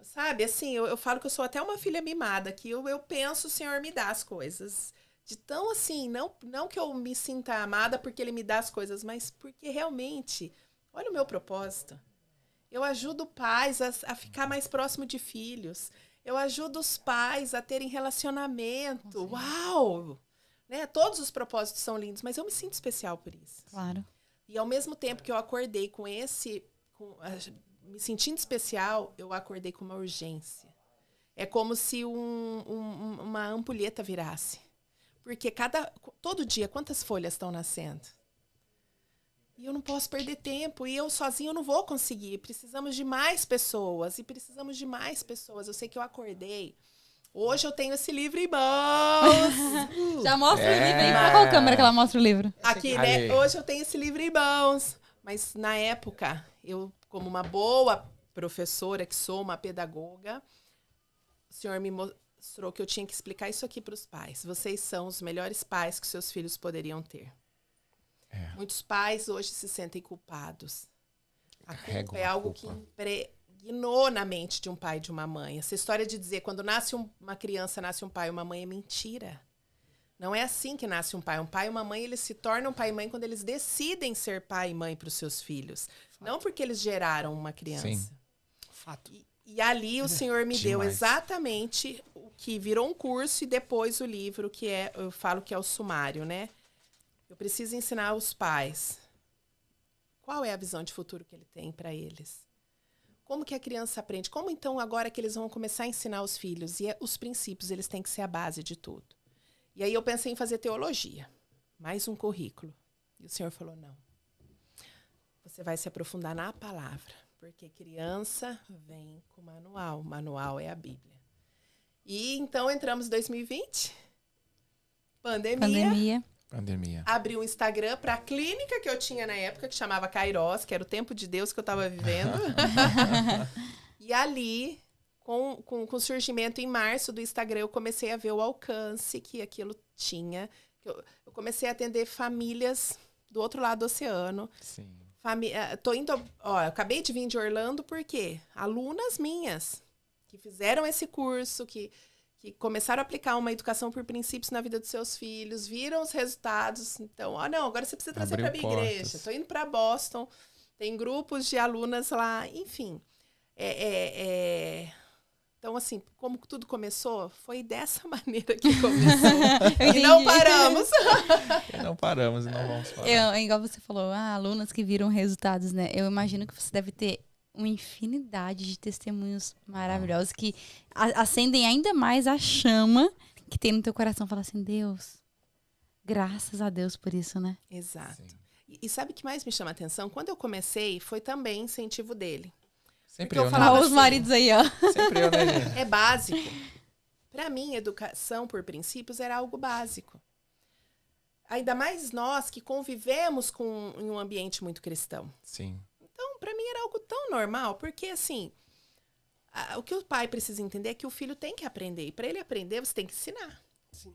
Sabe, assim, eu falo que eu sou até uma filha mimada, que eu penso, o Senhor me dá as coisas. De tão assim, não que eu me sinta amada porque Ele me dá as coisas, mas porque realmente, olha o meu propósito. Eu ajudo pais a ficar mais próximo de filhos. Eu ajudo os pais a terem relacionamento. Uau! Né? Todos os propósitos são lindos, mas eu me sinto especial por isso. Claro. E ao mesmo tempo que eu acordei me sentindo especial, eu acordei com uma urgência. É como se uma ampulheta virasse. Porque todo dia, quantas folhas estão nascendo? E eu não posso perder tempo. E eu sozinho eu não vou conseguir. Precisamos de mais pessoas. E precisamos de mais pessoas. Eu sei que eu acordei. Hoje eu tenho esse livro em mãos. Já mostra o livro aí. Pra qual câmera que ela mostra o livro? Aqui, né? Hoje eu tenho esse livro em mãos. Mas na época, eu, como uma boa professora que sou, uma pedagoga, o senhor me mostrou que eu tinha que explicar isso aqui para os pais. Vocês são os melhores pais que seus filhos poderiam ter. Muitos pais hoje se sentem culpados. A culpa é algo que impregnou na mente de um pai e de uma mãe. Essa história de dizer quando nasce uma criança, nasce um pai e uma mãe é mentira. Não é assim que nasce um pai. Um pai e uma mãe, eles se tornam pai e mãe quando eles decidem ser pai e mãe para os seus filhos. Fato. Não porque eles geraram uma criança. Sim. Fato. E ali o Senhor me deu exatamente o que virou um curso e depois o livro, que eu falo que é o sumário, né? Eu preciso ensinar aos pais qual é a visão de futuro que ele tem para eles. Como que a criança aprende? Como então agora que eles vão começar a ensinar os filhos? E os princípios, eles têm que ser a base de tudo. E aí eu pensei em fazer teologia, mais um currículo. E o Senhor falou, não. Você vai se aprofundar na palavra, porque criança vem com manual. O manual é a Bíblia. E então entramos em 2020, pandemia. Abri um Instagram para a clínica que eu tinha na época, que chamava Kairos, que era o tempo de Deus que eu estava vivendo. E ali, com o surgimento em março do Instagram, eu comecei a ver o alcance que aquilo tinha. Eu comecei a atender famílias do outro lado do oceano. Sim. Eu acabei de vir de Orlando, por quê? Alunas minhas que fizeram esse curso, que começaram a aplicar uma educação por princípios na vida dos seus filhos, viram os resultados. Então, agora você precisa trazer para a minha igreja. Estou indo para Boston, tem grupos de alunas lá, enfim. Então, assim, como tudo começou, foi dessa maneira que começou. E não paramos. Não paramos e não vamos parar. Igual você falou, alunas que viram resultados, né? Eu imagino que você deve ter uma infinidade de testemunhos maravilhosos que acendem ainda mais a chama que tem no teu coração. Fala assim, Deus, graças a Deus por isso, né? Exato. E sabe o que mais me chama a atenção? Quando eu comecei, foi também incentivo dele. Sempre eu, né? Olha os maridos aí, ó. Sempre eu, né, gente? É básico. Para mim, educação por princípios era algo básico. Ainda mais nós que convivemos em um ambiente muito cristão. Sim. Então, para mim era algo tão normal, porque assim, o que o pai precisa entender é que o filho tem que aprender. E para ele aprender, você tem que ensinar. Sim.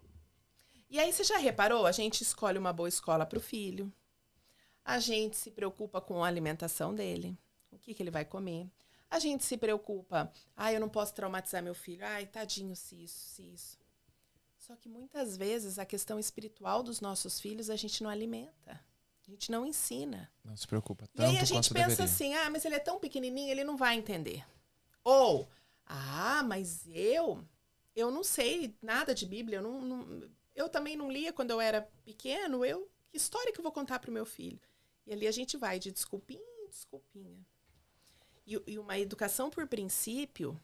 E aí, você já reparou? A gente escolhe uma boa escola para o filho. A gente se preocupa com a alimentação dele. O que ele vai comer. A gente se preocupa. Eu não posso traumatizar meu filho. Tadinho, se isso. Só que muitas vezes a questão espiritual dos nossos filhos a gente não alimenta. A gente não ensina. Não se preocupa tanto. E aí a gente pensa assim, mas ele é tão pequenininho, ele não vai entender. Ou, mas eu não sei nada de Bíblia, eu também não lia quando eu era pequeno, que história que eu vou contar para o meu filho? E ali a gente vai de desculpinha em desculpinha. E uma educação por princípio,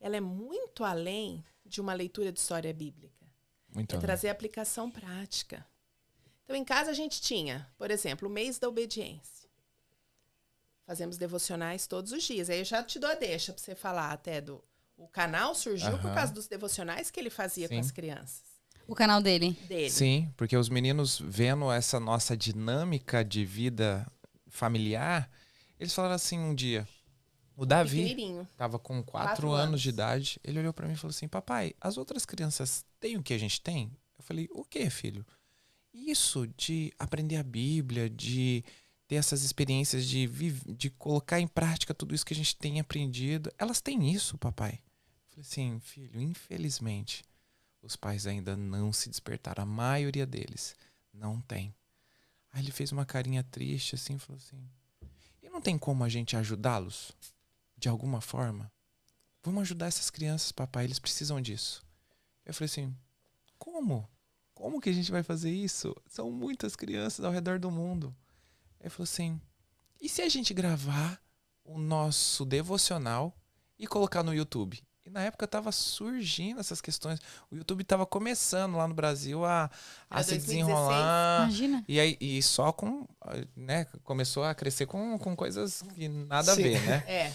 ela é muito além de uma leitura de história bíblica. Muito além. Trazer aplicação prática. Então, em casa a gente tinha, por exemplo, o mês da obediência. Fazemos devocionais todos os dias. Aí eu já te dou a deixa para você falar até o canal surgiu por causa dos devocionais que ele fazia com as crianças. O canal dele? Sim, porque os meninos vendo essa nossa dinâmica de vida familiar, eles falaram assim um dia, o Davi estava com 4 anos de idade, ele olhou para mim e falou assim, papai, as outras crianças têm o que a gente tem? Eu falei, o que, filho? Isso de aprender a Bíblia, de ter essas experiências de colocar em prática tudo isso que a gente tem aprendido. Elas têm isso, papai. Eu falei assim, filho, infelizmente, os pais ainda não se despertaram. A maioria deles não tem. Aí ele fez uma carinha triste assim, falou assim, e não tem como a gente ajudá-los? De alguma forma? Vamos ajudar essas crianças, papai, eles precisam disso. Eu falei assim, como? Como que a gente vai fazer isso? São muitas crianças ao redor do mundo. Ele falou assim, e se a gente gravar o nosso devocional e colocar no YouTube? E na época tava surgindo essas questões. O YouTube tava começando lá no Brasil a se 2016. desenrolar. Imagina. E só com, né, começou a crescer com coisas que nada a ver, né?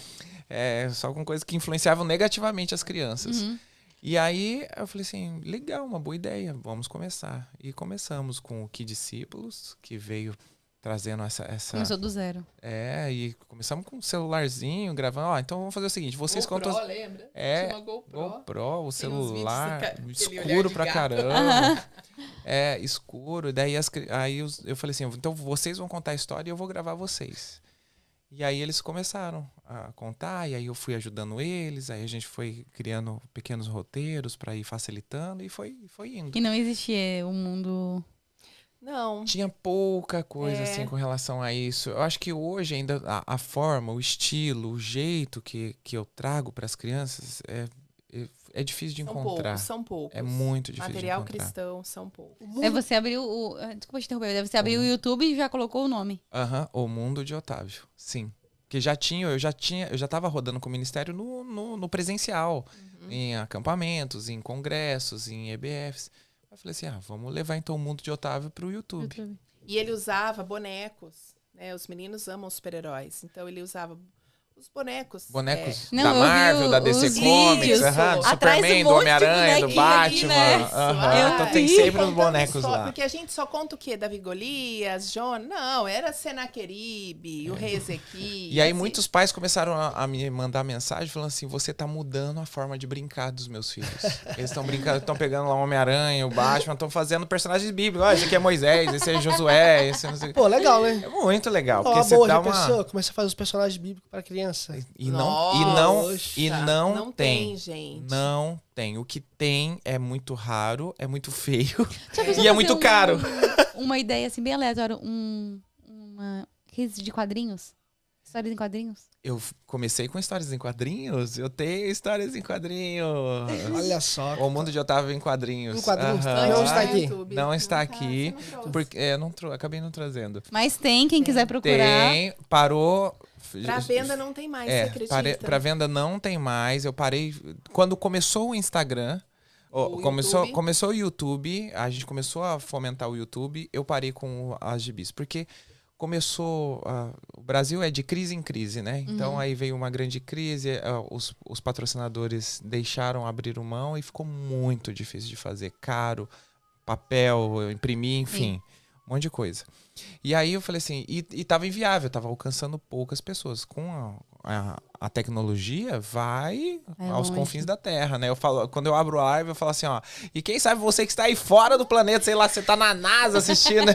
Só com coisas que influenciavam negativamente as crianças. Uhum. E aí eu falei assim, legal, uma boa ideia, vamos começar. E começamos com o Que Discípulos, que veio trazendo essa... Começou do zero. E começamos com um celularzinho, gravando. Então vamos fazer o seguinte, vocês GoPro, contam... lembra? É, Tinha uma GoPro. GoPro, o celular, aquele olhar escuro de pra gato. caramba. Escuro. E daí eu falei assim, então vocês vão contar a história e eu vou gravar vocês. E aí eles começaram a contar, e aí eu fui ajudando eles, aí a gente foi criando pequenos roteiros para ir facilitando e foi indo. E não existia um mundo... Não. Tinha pouca coisa assim com relação a isso. Eu acho que hoje ainda a forma, o estilo, o jeito que eu trago para as crianças é difícil de encontrar. São poucos. É muito difícil Material de encontrar. cristão são poucos. Você abriu o... Desculpa te interromper. Você abriu o YouTube e já colocou o nome. O Mundo de Otávio, sim. Que eu já estava rodando com o ministério no presencial, em acampamentos, em congressos, em EBFs. Eu falei assim, vamos levar então o Mundo de Otávio para o YouTube. E ele usava bonecos, né? Os meninos amam super-heróis. Então ele usava os bonecos. Não, da Marvel, da DC Comics, Superman, do Homem-Aranha, do Batman. Né? Então tem sempre os bonecos lá. Porque a gente só conta o quê? Davi Golias, Jonas? Não, era Senaqueribe, o rei Ezequiel. E aí muitos pais começaram a me mandar mensagem falando assim, você tá mudando a forma de brincar dos meus filhos. Eles estão brincando, estão pegando lá o Homem-Aranha, o Batman, estão fazendo personagens bíblicos. Esse aqui é Moisés, esse é Josué, esse não sei. Pô, legal, né? É muito legal. Porque Uma você boa dá pessoa, começa a fazer os personagens bíblicos para criança. E não tem, gente. Não tem. O que tem é muito raro, é muito feio E é muito caro. Uma ideia assim bem aleatória, uma crise de quadrinhos. Histórias em quadrinhos. Eu comecei com histórias em quadrinhos. Eu tenho histórias em quadrinhos. Olha só. O Mundo de Otávio em quadrinhos. Em quadrinhos. Aham. Não está aqui. Não está aqui. Porque Porque acabei não trazendo. Mas tem, quem quiser procurar. Tem, parou. pra venda não tem mais, você acredita? Pra venda não tem mais. Eu parei. Quando começou o Instagram. Começou o YouTube, a gente começou a fomentar o YouTube, eu parei com as gibis. Porque começou... o Brasil é de crise em crise, né? Então aí veio uma grande crise, os patrocinadores deixaram abrir mão e ficou muito difícil de fazer. Caro, papel, imprimir, enfim, um monte de coisa. E aí eu falei assim, e tava inviável, tava alcançando poucas pessoas. Com a tecnologia, vai aos confins da Terra, né? Eu falo, quando eu abro a live, eu falo assim, ó, e quem sabe você que está aí fora do planeta, sei lá, você tá na NASA assistindo, né?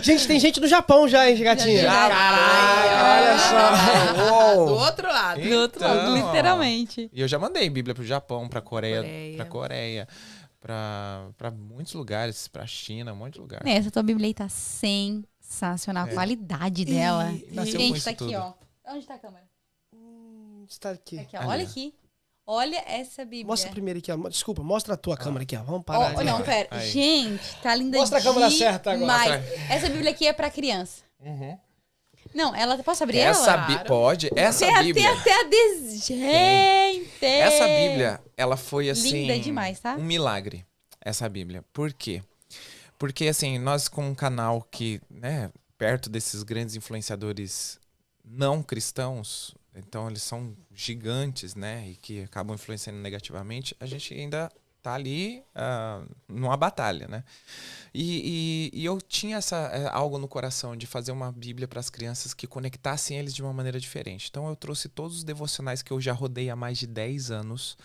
Gente, tem gente do Japão já, hein, gatinha? Olha só. Do outro lado. Do outro lado, literalmente. E eu já mandei Bíblia pro Japão, pra Coreia. Pra muitos lugares, pra China, um monte de lugar. Essa tua Bíblia aí tá sensacional, a qualidade dela. Gente, tá aqui, ó. Onde tá a câmera? Está aqui. Aqui, ó. Olha aqui. Olha essa Bíblia. Mostra primeiro aqui, ó. Desculpa, mostra a tua câmera aqui, ó. Vamos parar. Não, pera. Aí. Gente, tá linda Mostra a câmera certa agora. Mas essa Bíblia aqui é pra criança. Não, ela... Posso abrir ela? Pode. Essa Bíblia... Tem até Gente! Essa Bíblia, ela foi assim... Linda demais, tá? Um milagre, essa Bíblia. Por quê? Porque, assim, nós com um canal que, né, perto desses grandes influenciadores não cristãos, então eles são gigantes, né, e que acabam influenciando negativamente, a gente ainda tá ali numa batalha, né? E eu tinha algo no coração de fazer uma Bíblia para as crianças que conectassem eles de uma maneira diferente. Então eu trouxe todos os devocionais que eu já rodei há mais de 10 anos.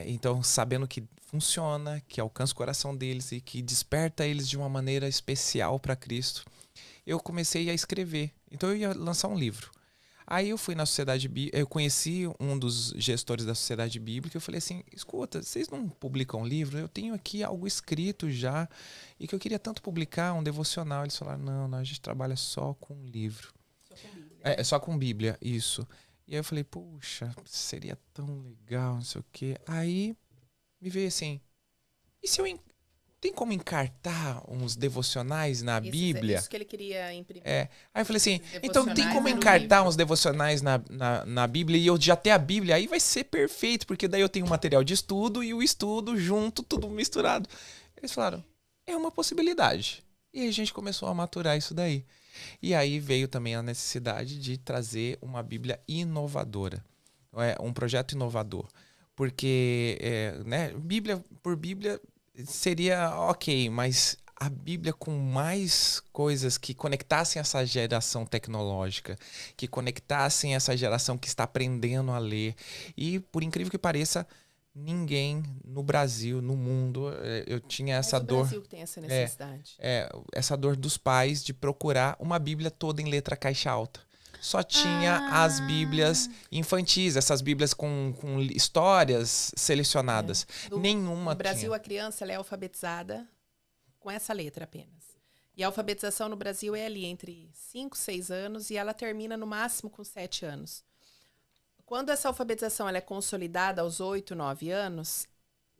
Então, sabendo que funciona, que alcança o coração deles e que desperta eles de uma maneira especial para Cristo, eu comecei a escrever. Então eu ia lançar um livro. Aí eu fui na Sociedade Bíblica, eu conheci um dos gestores da Sociedade Bíblica, eu falei assim, escuta, vocês não publicam livro? Eu tenho aqui algo escrito já, e que eu queria tanto publicar, um devocional. Eles falaram, não, a gente trabalha só com livro. Só com Bíblia. Só com Bíblia, isso. E aí eu falei, puxa, seria tão legal, não sei o quê. Aí me veio assim, e se eu tem como encartar uns devocionais na Bíblia? Isso que ele queria imprimir. Aí eu falei assim, então tem como encartar uns devocionais na Bíblia e eu já ter a Bíblia? Aí vai ser perfeito, porque daí eu tenho o material de estudo e o estudo junto, tudo misturado. Eles falaram, é uma possibilidade. E aí a gente começou a maturar isso daí. E aí veio também a necessidade de trazer uma Bíblia inovadora. Um projeto inovador. Porque, né, Bíblia por Bíblia seria ok, mas a Bíblia com mais coisas que conectassem essa geração tecnológica, que conectassem essa geração que está aprendendo a ler. E, por incrível que pareça, ninguém no Brasil, no mundo, eu tinha essa dor. É o Brasil que tem essa necessidade. Essa dor dos pais de procurar uma Bíblia toda em letra caixa alta. Só tinha as Bíblias infantis, essas Bíblias com histórias selecionadas. Nenhuma No Brasil, tinha. a criança ela é alfabetizada com essa letra apenas. E a alfabetização no Brasil é ali entre 5, 6 anos e ela termina no máximo com 7 anos. Quando essa alfabetização ela é consolidada aos 8, 9 anos,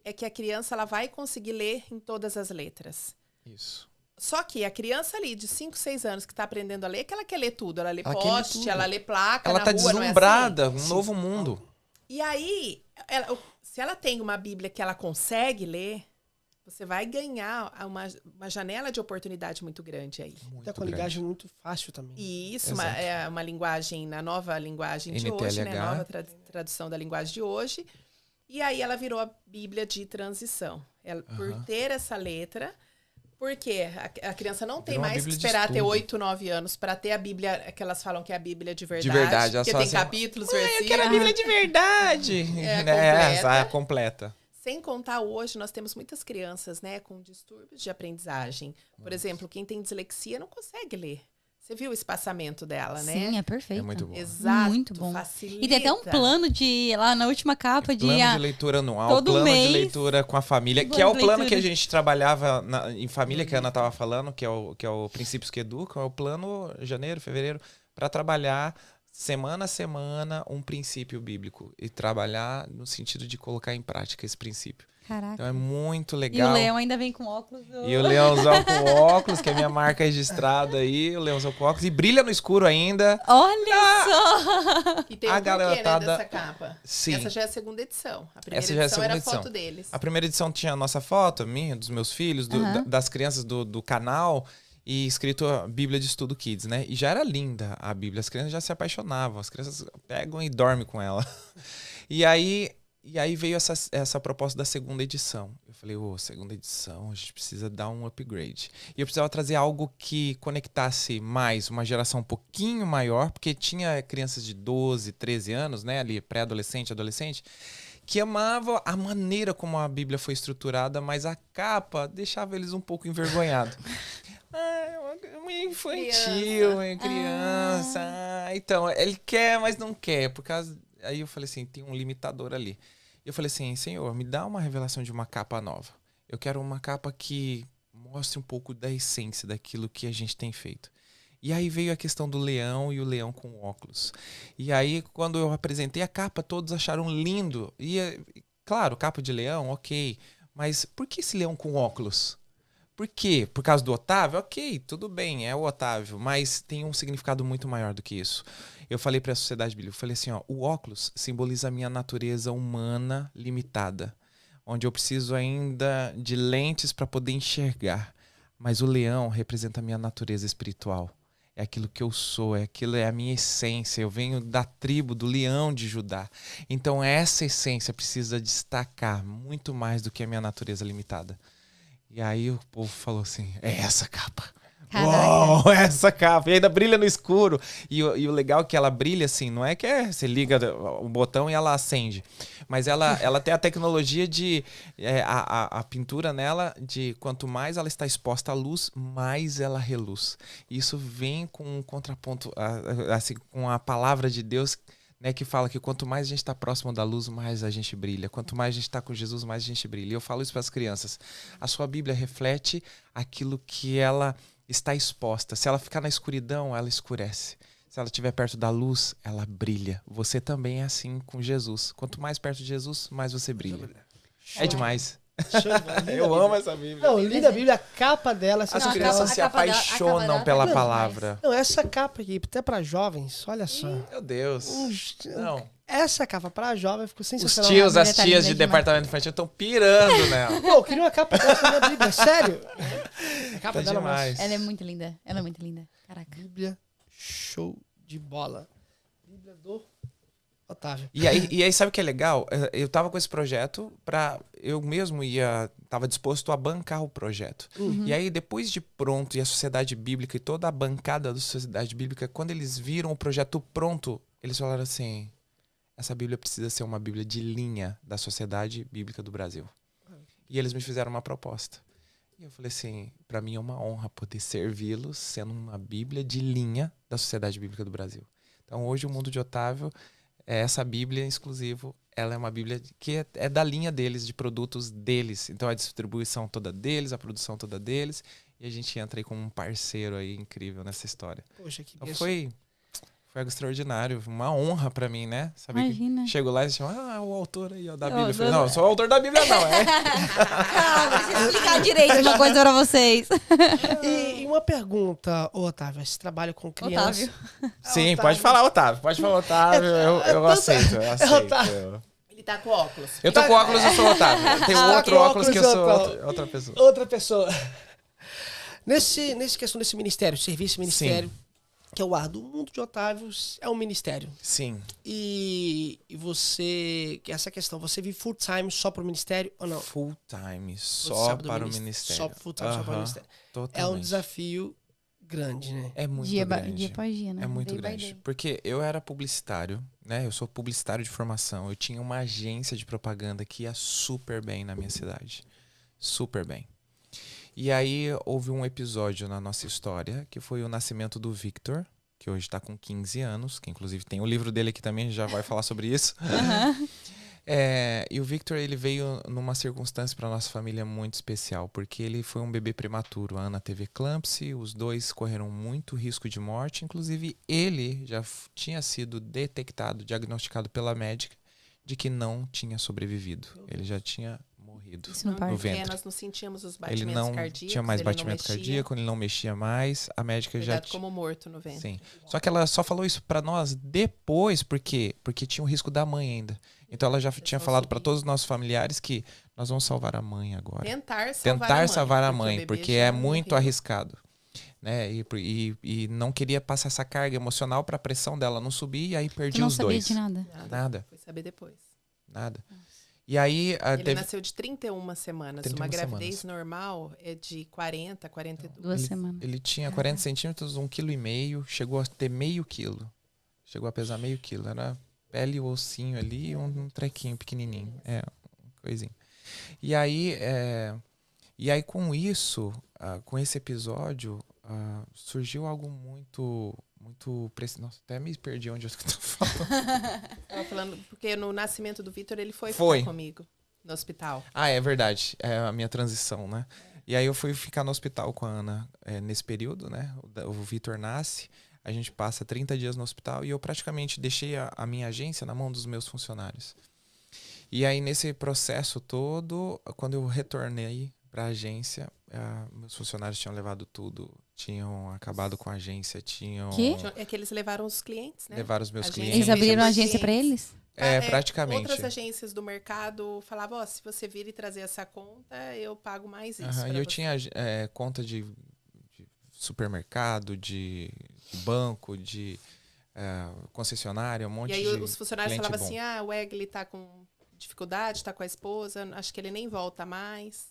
é que a criança ela vai conseguir ler em todas as letras. Isso. Só que a criança ali de 5, 6 anos que está aprendendo a ler, que ela quer ler tudo. Ela lê poste, ela lê placa ela na tá rua, deslumbrada, não é assim? um novo mundo. E aí, se ela tem uma Bíblia que ela consegue ler, você vai ganhar uma janela de oportunidade muito grande aí. Até com a linguagem muito fácil também. E isso é uma linguagem, na nova linguagem de hoje, né? Nova tradução da linguagem de hoje. E aí ela virou a Bíblia de transição. Por ter essa letra... Porque a criança não tem mais que esperar ter 8, 9 anos para ter a Bíblia, que elas falam que é a Bíblia de verdade. De verdade. Porque tem capítulos, versículos. Eu quero a Bíblia de verdade. Essa completa. Sem contar, hoje nós temos muitas crianças, né, com distúrbios de aprendizagem. Por exemplo, quem tem dislexia não consegue ler. Você viu o espaçamento dela, né? Sim, é perfeito. É muito bom. Exato. Muito bom. Facilita. E tem até um plano de, lá na última capa, Plano de leitura anual, todo plano mês, de leitura com a família, que é o plano que a gente trabalhava em família, que a Ana estava falando, que é o Princípios que Educam, é o plano janeiro, fevereiro, para trabalhar semana a semana um princípio bíblico e trabalhar no sentido de colocar em prática esse princípio. Caraca. Então é muito legal. E o Leão ainda vem com óculos. E o Leãozão com óculos, que é a minha marca registrada aí, o Leãozão com óculos, e brilha no escuro ainda. Olha só! E tem um porquê, né, dessa capa. Sim. Essa já é a segunda edição. A primeira Essa já é a edição segunda era edição. a foto deles. A primeira edição tinha a nossa foto, minha, dos meus filhos, das crianças do canal, e escrito a Bíblia de Estudo Kids, né? E já era linda a Bíblia, as crianças já se apaixonavam, as crianças pegam e dormem com ela. E aí veio essa proposta da segunda edição. Eu falei, segunda edição, a gente precisa dar um upgrade. E eu precisava trazer algo que conectasse mais uma geração um pouquinho maior, porque tinha crianças de 12, 13 anos, né? Ali, pré-adolescente, adolescente, que amava a maneira como a Bíblia foi estruturada, mas a capa deixava eles um pouco envergonhados. É uma infantil, é criança. Então, ele quer, mas não quer, por causa... Aí eu falei assim, tem um limitador ali. Eu falei assim, Senhor, me dá uma revelação de uma capa nova. Eu quero uma capa que mostre um pouco da essência daquilo que a gente tem feito. E aí veio a questão do leão e o leão com óculos. E aí, quando eu apresentei a capa, todos acharam lindo. E, claro, capa de leão, ok. Mas por que esse leão com óculos? Por quê? Por causa do Otávio? Ok, tudo bem, é o Otávio. Mas tem um significado muito maior do que isso. Eu falei para a sociedade bíblica, eu falei assim, o óculos simboliza a minha natureza humana limitada, onde eu preciso ainda de lentes para poder enxergar. Mas o leão representa a minha natureza espiritual. É aquilo que eu sou, é a minha essência. Eu venho da tribo do leão de Judá. Então essa essência precisa destacar muito mais do que a minha natureza limitada. E aí o povo falou assim, é essa capa. Uou, essa capa. E ainda brilha no escuro. E o legal é que ela brilha assim, não é que você liga o botão e ela acende. Mas ela tem a tecnologia de... a pintura nela, de quanto mais ela está exposta à luz, mais ela reluz. E isso vem com um contraponto, assim, com a palavra de Deus, né, que fala que quanto mais a gente está próximo da luz, mais a gente brilha. Quanto mais a gente está com Jesus, mais a gente brilha. E eu falo isso para as crianças. A sua Bíblia reflete aquilo que ela está exposta. Se ela ficar na escuridão, ela escurece. Se ela estiver perto da luz, ela brilha. Você também é assim com Jesus. Quanto mais perto de Jesus, mais você brilha. É demais. Show de bola. Eu amo essa Bíblia. Não, linda a Bíblia, a capa dela. As crianças se apaixonam pela palavra. Não, essa capa aqui, até para jovens, olha só. Meu Deus. Não. Essa capa para jovem ficou sensacional. Os tios, as tias de departamento infantil estão pirando nela. Pô, eu queria uma capa dessa na minha Bíblia, sério? A capa dela demais. Ela é muito linda. Ela é muito linda. Caraca. Bíblia, show de bola. Bíblia do Otávio. E aí, sabe o que é legal? Eu tava com esse projeto eu mesmo tava disposto a bancar o projeto. E aí, depois de pronto, e a Sociedade Bíblica e toda a bancada da Sociedade Bíblica, quando eles viram o projeto pronto, eles falaram assim, essa Bíblia precisa ser uma Bíblia de linha da Sociedade Bíblica do Brasil. E eles me fizeram uma proposta. E eu falei assim, para mim é uma honra poder servi-los sendo uma Bíblia de linha da Sociedade Bíblica do Brasil. Então, hoje, o Mundo de Otávio, essa Bíblia exclusivo, ela é uma Bíblia que é da linha deles, de produtos deles. Então, a distribuição toda deles, a produção toda deles. E a gente entra aí como um parceiro aí incrível nessa história. Poxa, que então, foi algo extraordinário, uma honra pra mim, né? Saber Imagina. Que chegou lá e chama, o autor aí ó, da Bíblia. Eu falei, não, eu sou o autor da Bíblia, não. Deixa eu explicar direito uma coisa pra vocês. E uma pergunta, Otávio, esse trabalho com criança... Otávio. Sim, Otávio. Pode falar Otávio. Pode falar Otávio, eu aceito. Eu aceito. Ele tá com óculos. Eu tô com óculos, eu sou Otávio. Tem outro óculos que eu sou outra pessoa. Outra pessoa. Nesse questão desse ministério, serviço ministério, Sim. que é o ar do Mundo de Otávio, é um ministério. Sim. E você, essa questão, você vive full time só para o ministério ou não? Full time, só para o ministério. Só full time, só para o ministério. Totalmente. É um desafio grande, né? É muito Dia grande. após dia, né? É muito Day by grande. day. Porque eu era publicitário, né? Eu sou publicitário de formação. Eu tinha uma agência de propaganda que ia super bem na minha cidade. Super bem. E aí houve um episódio na nossa história que foi o nascimento do Victor, que hoje está com 15 anos, que inclusive tem o livro dele aqui também, a gente já vai falar sobre isso. E o Victor, ele veio numa circunstância para nossa família muito especial, porque ele foi um bebê prematuro. A Ana teve eclâmpsia, os dois correram muito risco de morte. Inclusive, ele já tinha sido detectado, diagnosticado pela médica, de que não tinha sobrevivido. Ele já tinha morrido no ventre. Nós não sentíamos os batimentos ele não cardíacos. Tinha mais batimento cardíaco, ele não mexia mais. A médica foi já dado como morto no ventre. Sim. Só que ela só falou isso pra nós depois, porque tinha o risco da mãe ainda. Então ela já tinha falado pra todos os nossos familiares que nós vamos salvar a mãe agora. Tentar salvar a mãe, porque é muito morreu. arriscado. Né? E não queria passar essa carga emocional pra pressão dela não subir, e aí perdi os dois. Não sabia de nada. Nada. Foi saber depois. Nada. E aí... Ele nasceu de 31 semanas. 31 uma gravidez semanas. normal é de 40, 42. 2 semanas. Ele tinha 40 centímetros, 1,5 kg, chegou a ter meio quilo. Chegou a pesar meio quilo. Era pele e ossinho ali e um trequinho pequenininho. Uma coisinha. E aí com isso, com esse episódio, surgiu algo muito... Nossa, até me perdi onde eu tô falando. Tava falando, porque no nascimento do Victor ele foi Foi. ficar comigo no hospital. É verdade. É a minha transição, né? E aí eu fui ficar no hospital com a Ana nesse período, né? O Victor nasce, a gente passa 30 dias no hospital e eu praticamente deixei a minha agência na mão dos meus funcionários. E aí nesse processo todo, quando eu retornei para a agência, meus funcionários tinham levado tudo, tinham acabado com a agência, tinham... Que? É que eles levaram os clientes, né? Levaram os meus Agência. clientes. Eles abriram a agência clientes. pra eles? Praticamente. Outras agências do mercado falavam, se você vir e trazer essa conta, eu pago mais isso. E eu tinha conta de supermercado, de banco, de concessionária, um monte de E aí os funcionários cliente falavam bom. assim, o Egli tá com dificuldade, tá com a esposa, acho que ele nem volta mais.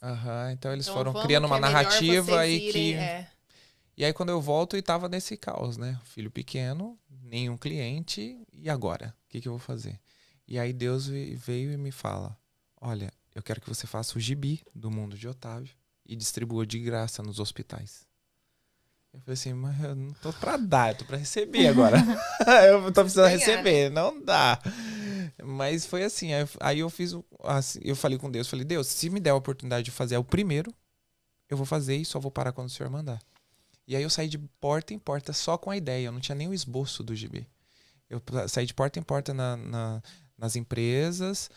Então eles Então, foram vamos, criando que uma é melhor narrativa vocês aí que... irem, E aí quando eu volto e tava nesse caos, né? Filho pequeno, nenhum cliente, e agora? O que eu vou fazer? E aí Deus veio e me fala, olha, eu quero que você faça o gibi do Mundo de Otávio e distribua de graça nos hospitais. Eu falei assim, mas eu não tô pra dar, eu tô pra receber agora. Eu tô precisando receber, não dá. Mas foi assim, aí eu fiz, assim, eu falei com Deus, falei, Deus, se me der a oportunidade de fazer o primeiro, eu vou fazer e só vou parar quando o Senhor mandar. E aí eu saí de porta em porta só com a ideia, eu não tinha nem o esboço do gibi. Eu saí de porta em porta nas empresas,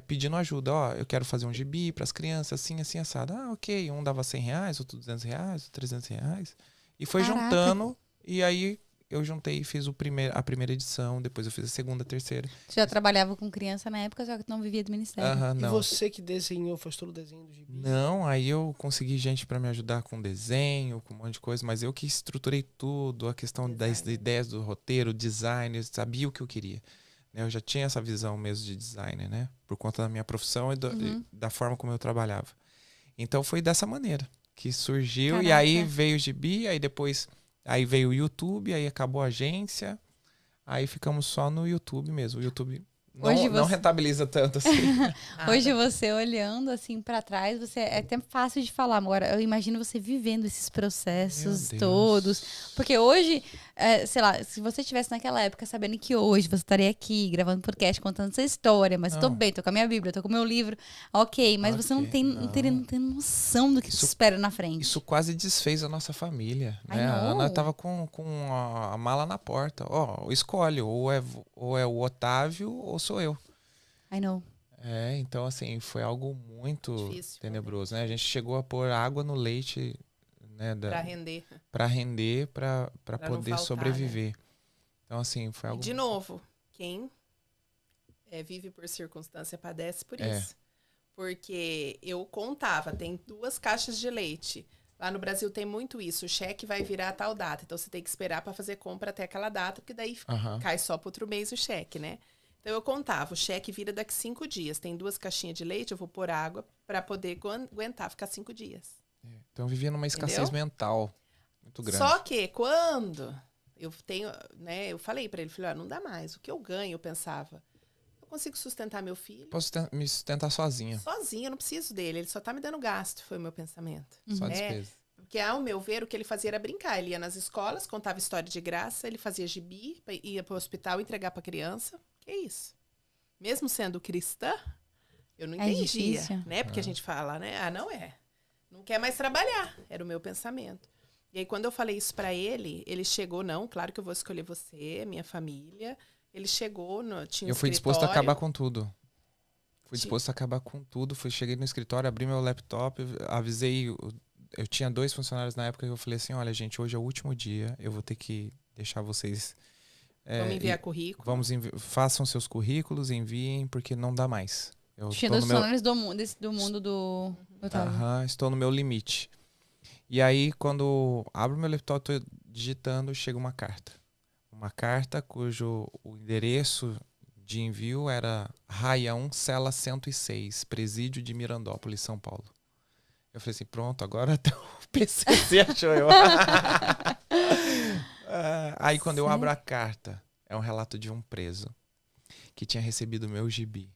pedindo ajuda. Ó, eu quero fazer um gibi para as crianças, assim, assim, assado. Ah, ok. Um dava R$100, outro R$200, outro R$300. E foi juntando. E aí eu juntei e fiz a primeira edição. Depois eu fiz a segunda, a terceira. Você já trabalhava com criança na época, só que não vivia do ministério. E você que desenhou, faz todo o desenho do gibi? Não, aí eu consegui gente para me ajudar com desenho, com um monte de coisa. Mas eu que estruturei tudo. A questão das ideias do roteiro, design. Eu sabia o que eu queria. Eu já tinha essa visão mesmo de designer, né? Por conta da minha profissão e da forma como eu trabalhava. Então foi dessa maneira que surgiu. Caraca. E aí veio o gibi, aí depois aí veio o YouTube, aí acabou a agência. Aí ficamos só no YouTube mesmo. O YouTube não rentabiliza tanto assim. Hoje você olhando assim pra trás, é até fácil de falar. Agora, eu imagino você vivendo esses processos todos. Porque hoje, sei lá, se você estivesse naquela época sabendo que hoje você estaria aqui gravando podcast, contando essa história, mas eu tô bem, tô com a minha Bíblia, tô com o meu livro, ok, mas você não teria noção do que te espera na frente. Isso quase desfez a nossa família. Né? A Ana tava com a mala na porta. Ó, escolhe, ou é o Otávio ou sou eu. I know. Então assim, foi algo muito difícil, tenebroso, né? A gente chegou a pôr água no leite, né? Pra render, pra poder faltar, sobreviver. Né? Então assim, foi algo... De novo, quem vive por circunstância padece por isso. Porque eu contava, tem 2 caixas de leite. Lá no Brasil tem muito isso, o cheque vai virar a tal data. Então você tem que esperar para fazer compra até aquela data, porque daí cai só para outro mês o cheque, né? Então eu contava, o cheque vira daqui 5 dias. Tem 2 caixinhas de leite, eu vou pôr água para poder aguentar, ficar 5 dias. Então eu vivia numa escassez mental muito grande. Só que quando eu tenho, né, eu falei para ele, falei, não dá mais. O que eu ganho, eu pensava, eu consigo sustentar meu filho. Posso me sustentar sozinha. Sozinha, eu não preciso dele, ele só tá me dando gasto, foi o meu pensamento. Só despesa. Porque, ao meu ver, o que ele fazia era brincar. Ele ia nas escolas, contava história de graça, ele fazia gibi, ia pro hospital entregar pra criança. Que isso? Mesmo sendo cristã, eu não entendia, né? Porque a gente fala, né? Não quer mais trabalhar. Era o meu pensamento. E aí, quando eu falei isso pra ele, ele chegou, não, claro que eu vou escolher você, minha família. Ele chegou, tinha um Eu fui disposto a acabar com tudo. Cheguei no escritório, abri meu laptop, avisei... Eu tinha 2 funcionários na época e eu falei assim, olha, gente, hoje é o último dia, eu vou ter que deixar vocês... Vamos enviar currículo. Façam seus currículos, enviem, porque não dá mais. Tinha 2 funcionários do mundo do... Estou no meu limite. E aí, quando abro meu laptop, tô digitando, chega uma carta. Uma carta cujo o endereço de envio era Raia 1, Cela 106, Presídio de Mirandópolis, São Paulo. Eu falei assim, pronto, agora até o PCC achou eu. Aí quando eu abro a carta, é um relato de um preso que tinha recebido o meu gibi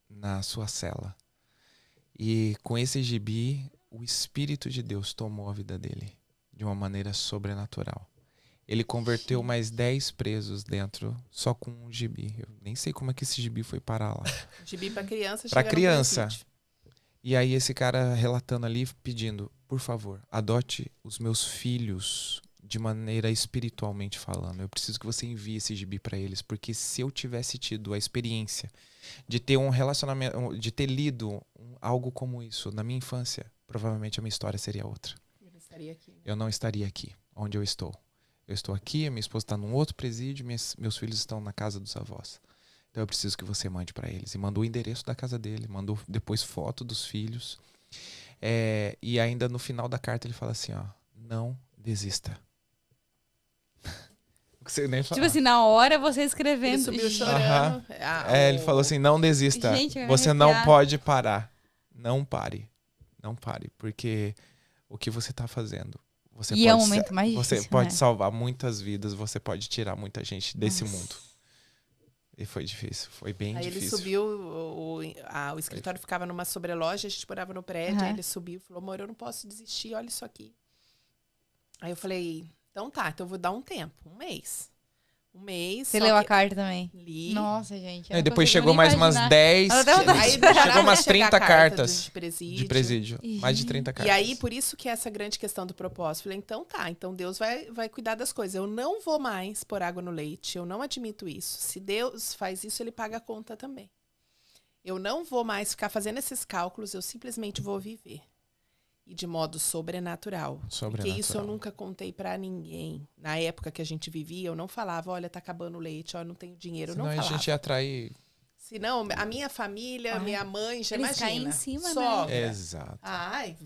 na sua cela. E com esse gibi, o Espírito de Deus tomou a vida dele de uma maneira sobrenatural. Ele converteu mais 10 presos dentro só com um gibi. Eu nem sei como é que esse gibi foi parar lá. Gibi para criança. Para criança. E aí esse cara relatando ali, pedindo, por favor, adote os meus filhos de maneira espiritualmente falando. Eu preciso que você envie esse gibi para eles, porque se eu tivesse tido a experiência de ter um relacionamento, de ter lido algo como isso na minha infância, provavelmente a minha história seria outra. Eu não estaria aqui, onde eu estou. Eu estou aqui, a minha esposa está num outro presídio, meus filhos estão na casa dos avós. Então eu preciso que você mande para eles. E mandou o endereço da casa dele, mandou depois foto dos filhos. E ainda no final da carta ele fala assim, ó, não desista. Tipo assim, na hora você escrevendo. Ele subiu chorando. Ele falou assim, não desista. Gente, você não pode parar. Não pare. Não pare, porque o que você está fazendo, é o momento mais difícil, você pode salvar muitas vidas, você pode tirar muita gente desse mundo. E foi difícil, foi bem difícil. Aí ele subiu, o escritório ficava numa sobreloja, a gente morava no prédio, aí ele subiu e falou, amor, eu não posso desistir, olha isso aqui. Aí eu falei, então tá, então eu vou dar um tempo, um mês. Você leu a carta também? Li. Nossa, gente. Aí depois chegou mais umas 10. Chegou umas 30 cartas de presídio. Mais de 30 cartas. E aí, por isso que essa grande questão do propósito. Falei, então tá, então Deus vai cuidar das coisas. Eu não vou mais pôr água no leite. Eu não admito isso. Se Deus faz isso, ele paga a conta também. Eu não vou mais ficar fazendo esses cálculos, eu simplesmente vou viver. E de modo sobrenatural. Porque isso eu nunca contei pra ninguém. Na época que a gente vivia, eu não falava, olha, tá acabando o leite, ó, eu não tenho dinheiro. Senão eu não falava. A gente ia atrair... Senão, a minha família, minha mãe, já eles imagina. Em cima, sogra. Né? Exato. Ai,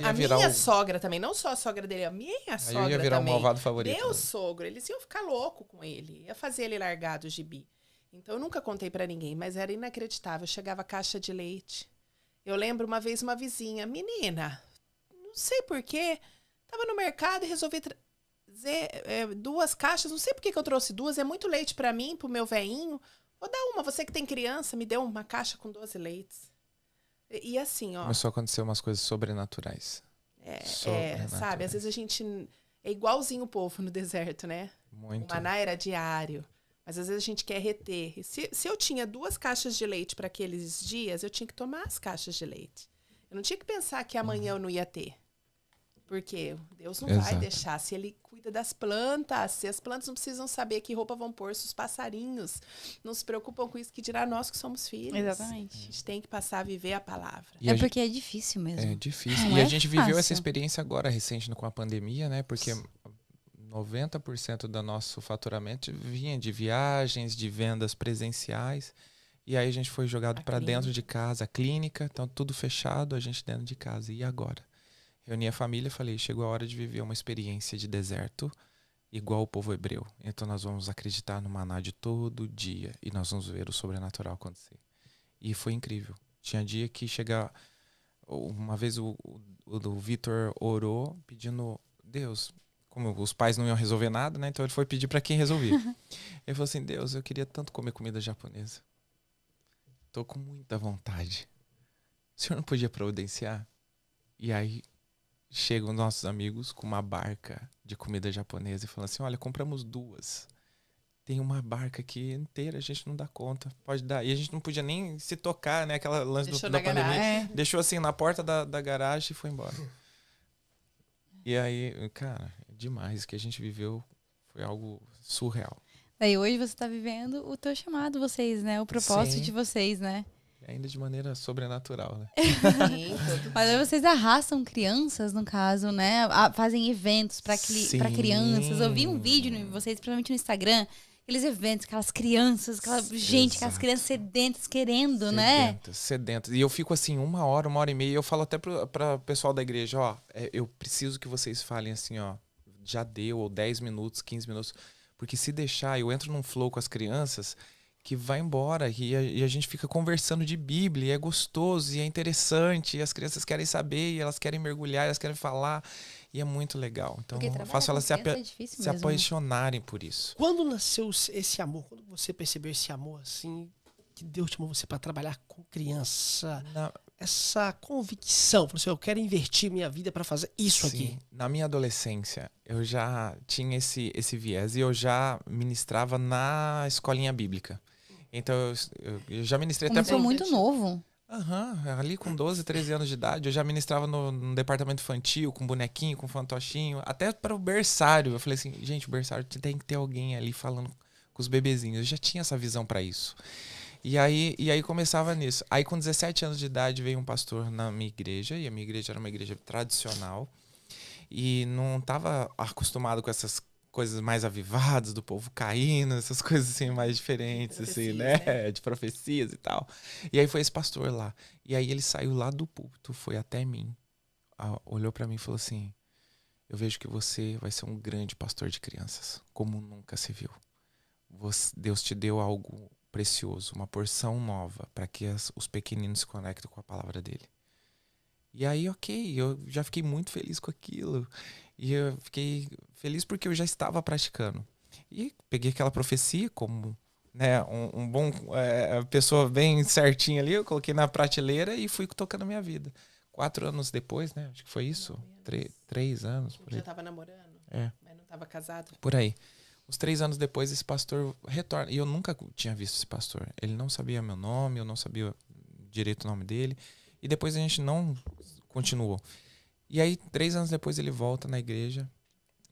a minha sogra também, não só a sogra dele, a minha sogra também. Aí eu ia virar um malvado favorito. Meu sogro, eles iam ficar louco com ele. Ia fazer ele largar do gibi. Então, eu nunca contei pra ninguém, mas era inacreditável. Chegava caixa de leite. Eu lembro uma vez uma vizinha, menina, não sei porquê, tava no mercado e resolvi trazer 2 caixas. Não sei por que eu trouxe 2, é muito leite pra mim, pro meu velhinho. Vou dar uma, você que tem criança, me deu uma caixa com 12 leites. E assim, ó. Começou a acontecer umas coisas sobrenaturais. Sabe? Às vezes a gente é igualzinho o povo no deserto, né? Muito. O maná era diário. Mas às vezes a gente quer reter. Se eu tinha 2 caixas de leite para aqueles dias, eu tinha que tomar as caixas de leite. Eu não tinha que pensar que amanhã eu não ia ter. Porque Deus não vai deixar. Se ele cuida das plantas, se as plantas não precisam saber que roupa vão pôr, se os passarinhos não se preocupam com isso, que dirá nós que somos filhos. Exatamente. A gente tem que passar a viver a palavra. Porque é difícil mesmo. É difícil. Não e é a gente fácil. viveu essa experiência agora, recente, com a pandemia, né? Porque 90% do nosso faturamento vinha de viagens, de vendas presenciais. E aí a gente foi jogado para dentro de casa, a clínica, então tudo fechado, a gente dentro de casa. E agora? Reuni a família e falei, chegou a hora de viver uma experiência de deserto igual o povo hebreu. Então nós vamos acreditar no maná de todo dia e nós vamos ver o sobrenatural acontecer. E foi incrível. Tinha dia que chegava... Uma vez o Vitor orou pedindo, Deus, como os pais não iam resolver nada, né? Então ele foi pedir para quem resolvia. Ele falou assim, Deus, eu queria tanto comer comida japonesa. Tô com muita vontade. O senhor não podia providenciar? E aí chegam os nossos amigos com uma barca de comida japonesa e falam assim, olha, compramos 2. Tem uma barca aqui inteira, a gente não dá conta. Pode dar. E a gente não podia nem se tocar, né? Aquela lance da pandemia. Deixou assim na porta da garagem e foi embora. E aí, cara, é demais. O que a gente viveu foi algo surreal. Daí hoje você tá vivendo o teu chamado, vocês, né? O propósito de vocês, né? Ainda de maneira sobrenatural, né? Mas aí vocês arrastam crianças, no caso, né? Fazem eventos para crianças. Eu vi um vídeo de vocês, principalmente no Instagram, aqueles eventos, aquelas crianças, aquela gente, aquelas crianças sedentas querendo, né? Sedentas. E eu fico assim, 1 hora, 1h30, e eu falo até para o pessoal da igreja, ó, eu preciso que vocês falem assim, ó, já deu, ou 10 minutos, 15 minutos, porque se deixar, eu entro num flow com as crianças que vai embora e a gente fica conversando de Bíblia, e é gostoso, e é interessante, e as crianças querem saber, e elas querem mergulhar, elas querem falar, e é muito legal. Então, eu faço elas se apaixonarem por isso. Quando nasceu esse amor? Quando você percebeu esse amor, assim, que Deus chamou você para trabalhar com criança? Essa convicção, por eu quero invertir minha vida para fazer isso aqui. Na minha adolescência, eu já tinha esse viés, e eu já ministrava na escolinha bíblica. Então, eu já ministrei até... Começou muito novo. Ali com 12, 13 anos de idade, eu já ministrava no departamento infantil, com bonequinho, com fantochinho, até para o berçário. Eu falei assim, gente, o berçário tem que ter alguém ali falando com os bebezinhos. Eu já tinha essa visão para isso. E aí começava nisso. Aí com 17 anos de idade veio um pastor na minha igreja, e a minha igreja era uma igreja tradicional, e não estava acostumado com essas coisas mais avivadas do povo caindo, essas coisas assim mais diferentes, assim, né? De profecias e tal. E aí foi esse pastor lá. E aí ele saiu lá do púlpito, foi até mim, olhou para mim e falou assim, eu vejo que você vai ser um grande pastor de crianças, como nunca se viu. Deus te deu algo precioso, uma porção nova, para que os pequeninos se conectem com a palavra dele. E aí, eu já fiquei muito feliz com aquilo. E eu fiquei feliz porque eu já estava praticando. E peguei aquela profecia como, né, um bom pessoa bem certinha ali, eu coloquei na prateleira e fui tocando a minha vida. 4 anos depois, né, acho que foi isso, 3 anos. Já estava namorando, mas não estava casado. Por aí. Uns 3 anos depois, esse pastor retorna. E eu nunca tinha visto esse pastor. Ele não sabia meu nome, eu não sabia direito o nome dele. E depois a gente não continuou. E aí, 3 anos depois, ele volta na igreja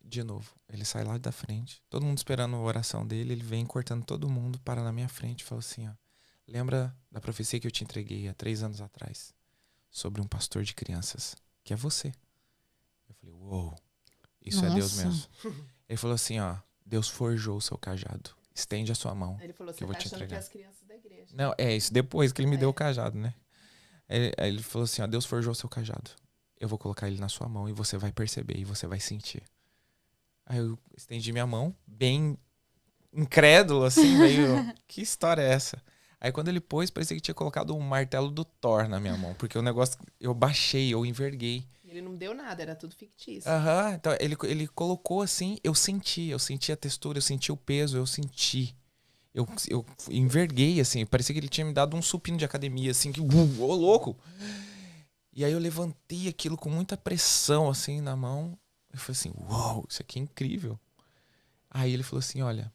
de novo. Ele sai lá da frente. Todo mundo esperando a oração dele. Ele vem cortando todo mundo, para na minha frente e fala assim, ó. lembra da profecia que eu te entreguei há 3 anos atrás? Sobre um pastor de crianças, que é você. Eu falei, uou, isso é Deus mesmo. Ele falou assim, ó, Deus forjou o seu cajado. Estende a sua mão. Ele falou, que eu vou te entregar. que é as crianças da igreja. Não, é isso, depois que ele me deu o cajado, né? Aí ele falou assim, ó, Deus forjou o seu cajado. Eu vou colocar ele na sua mão e você vai perceber e você vai sentir. Aí eu estendi minha mão, bem incrédulo, assim, meio... Que história é essa? Aí quando ele pôs, parecia que tinha colocado um martelo do Thor na minha mão. Porque o negócio, eu baixei, eu enverguei. Ele não deu nada, era tudo fictício. Então ele colocou assim, eu senti a textura, eu senti o peso, eu senti. Eu enverguei, assim, parecia que ele tinha me dado um supino de academia, assim, que, ô louco! E aí eu levantei aquilo com muita pressão, assim, na mão. Eu falei assim, uau, isso aqui é incrível. Aí ele falou assim, olha...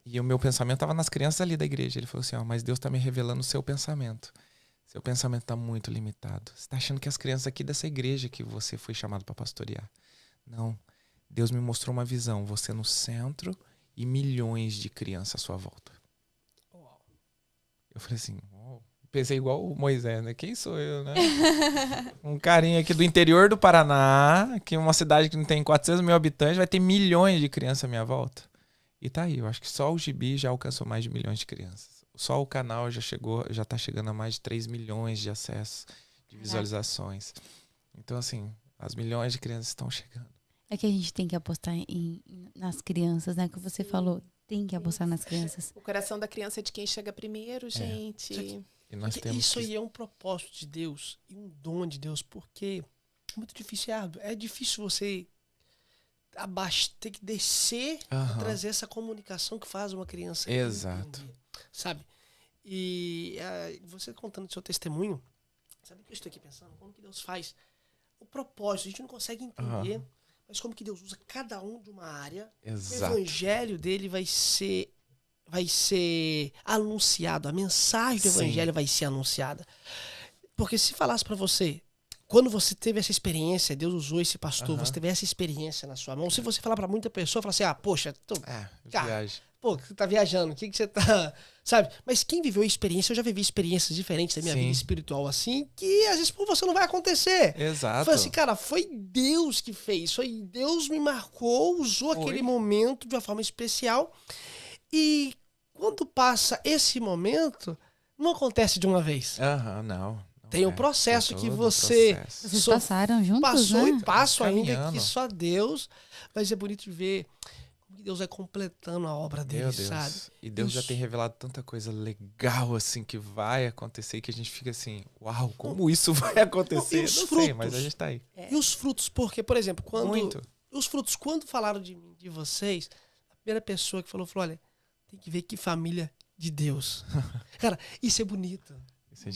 E o meu pensamento estava nas crianças ali da igreja. Ele falou assim, ó, mas Deus está me revelando o seu pensamento. Seu pensamento está muito limitado. Você está achando que as crianças aqui dessa igreja que você foi chamado para pastorear. Não. Deus me mostrou uma visão. Você no centro e milhões de crianças à sua volta. Eu falei assim, oh. Pensei igual o Moisés, né? Quem sou eu, né? Um carinha aqui do interior do Paraná, que é uma cidade que não tem 400 mil habitantes, vai ter milhões de crianças à minha volta. E tá aí, eu acho que só o Gibi já alcançou mais de milhões de crianças. Só o canal já tá chegando a mais de 3 milhões de acessos, de visualizações. Então, assim, as milhões de crianças estão chegando. É que a gente tem que apostar nas crianças, né? Que você falou, tem que apostar nas crianças. O coração da criança é de quem chega primeiro, gente. E nós temos isso aí é um propósito de Deus e um dom de Deus, porque é muito difícil, é difícil você abaixo, ter que descer pra trazer essa comunicação que faz uma criança. Exato. Entender, sabe? E você contando o seu testemunho, sabe o que eu estou aqui pensando? Como que Deus faz o propósito? A gente não consegue entender, mas como que Deus usa cada um de uma área. Exato. O evangelho dele vai ser anunciado, a mensagem do evangelho vai ser anunciada. Porque se falasse para você, quando você teve essa experiência, Deus usou esse pastor, você teve essa experiência na sua mão, se você falar para muita pessoa, fala assim, poxa, viagem. Pô, você tá viajando, o que você tá... Sabe? Mas quem viveu a experiência, eu já vivi experiências diferentes da minha vida espiritual assim, que às vezes por você não vai acontecer. Exato. Foi assim, cara, foi Deus que fez, foi Deus me marcou, usou aquele momento de uma forma especial. E quando passa esse momento, não acontece de uma vez. Não. Tem um processo que vocês passaram juntos, passou né? e passo ainda, que só Deus. Mas é bonito de ver como Deus vai completando a obra dele, sabe? E Deus já tem revelado tanta coisa legal assim que vai acontecer que a gente fica assim, uau, como isso vai acontecer? Não sei, mas a gente tá aí. E os frutos, porque, por exemplo, Muito. Os frutos, quando falaram de mim, de vocês, a primeira pessoa que falou, olha, tem que ver que família de Deus. Cara, isso é bonito.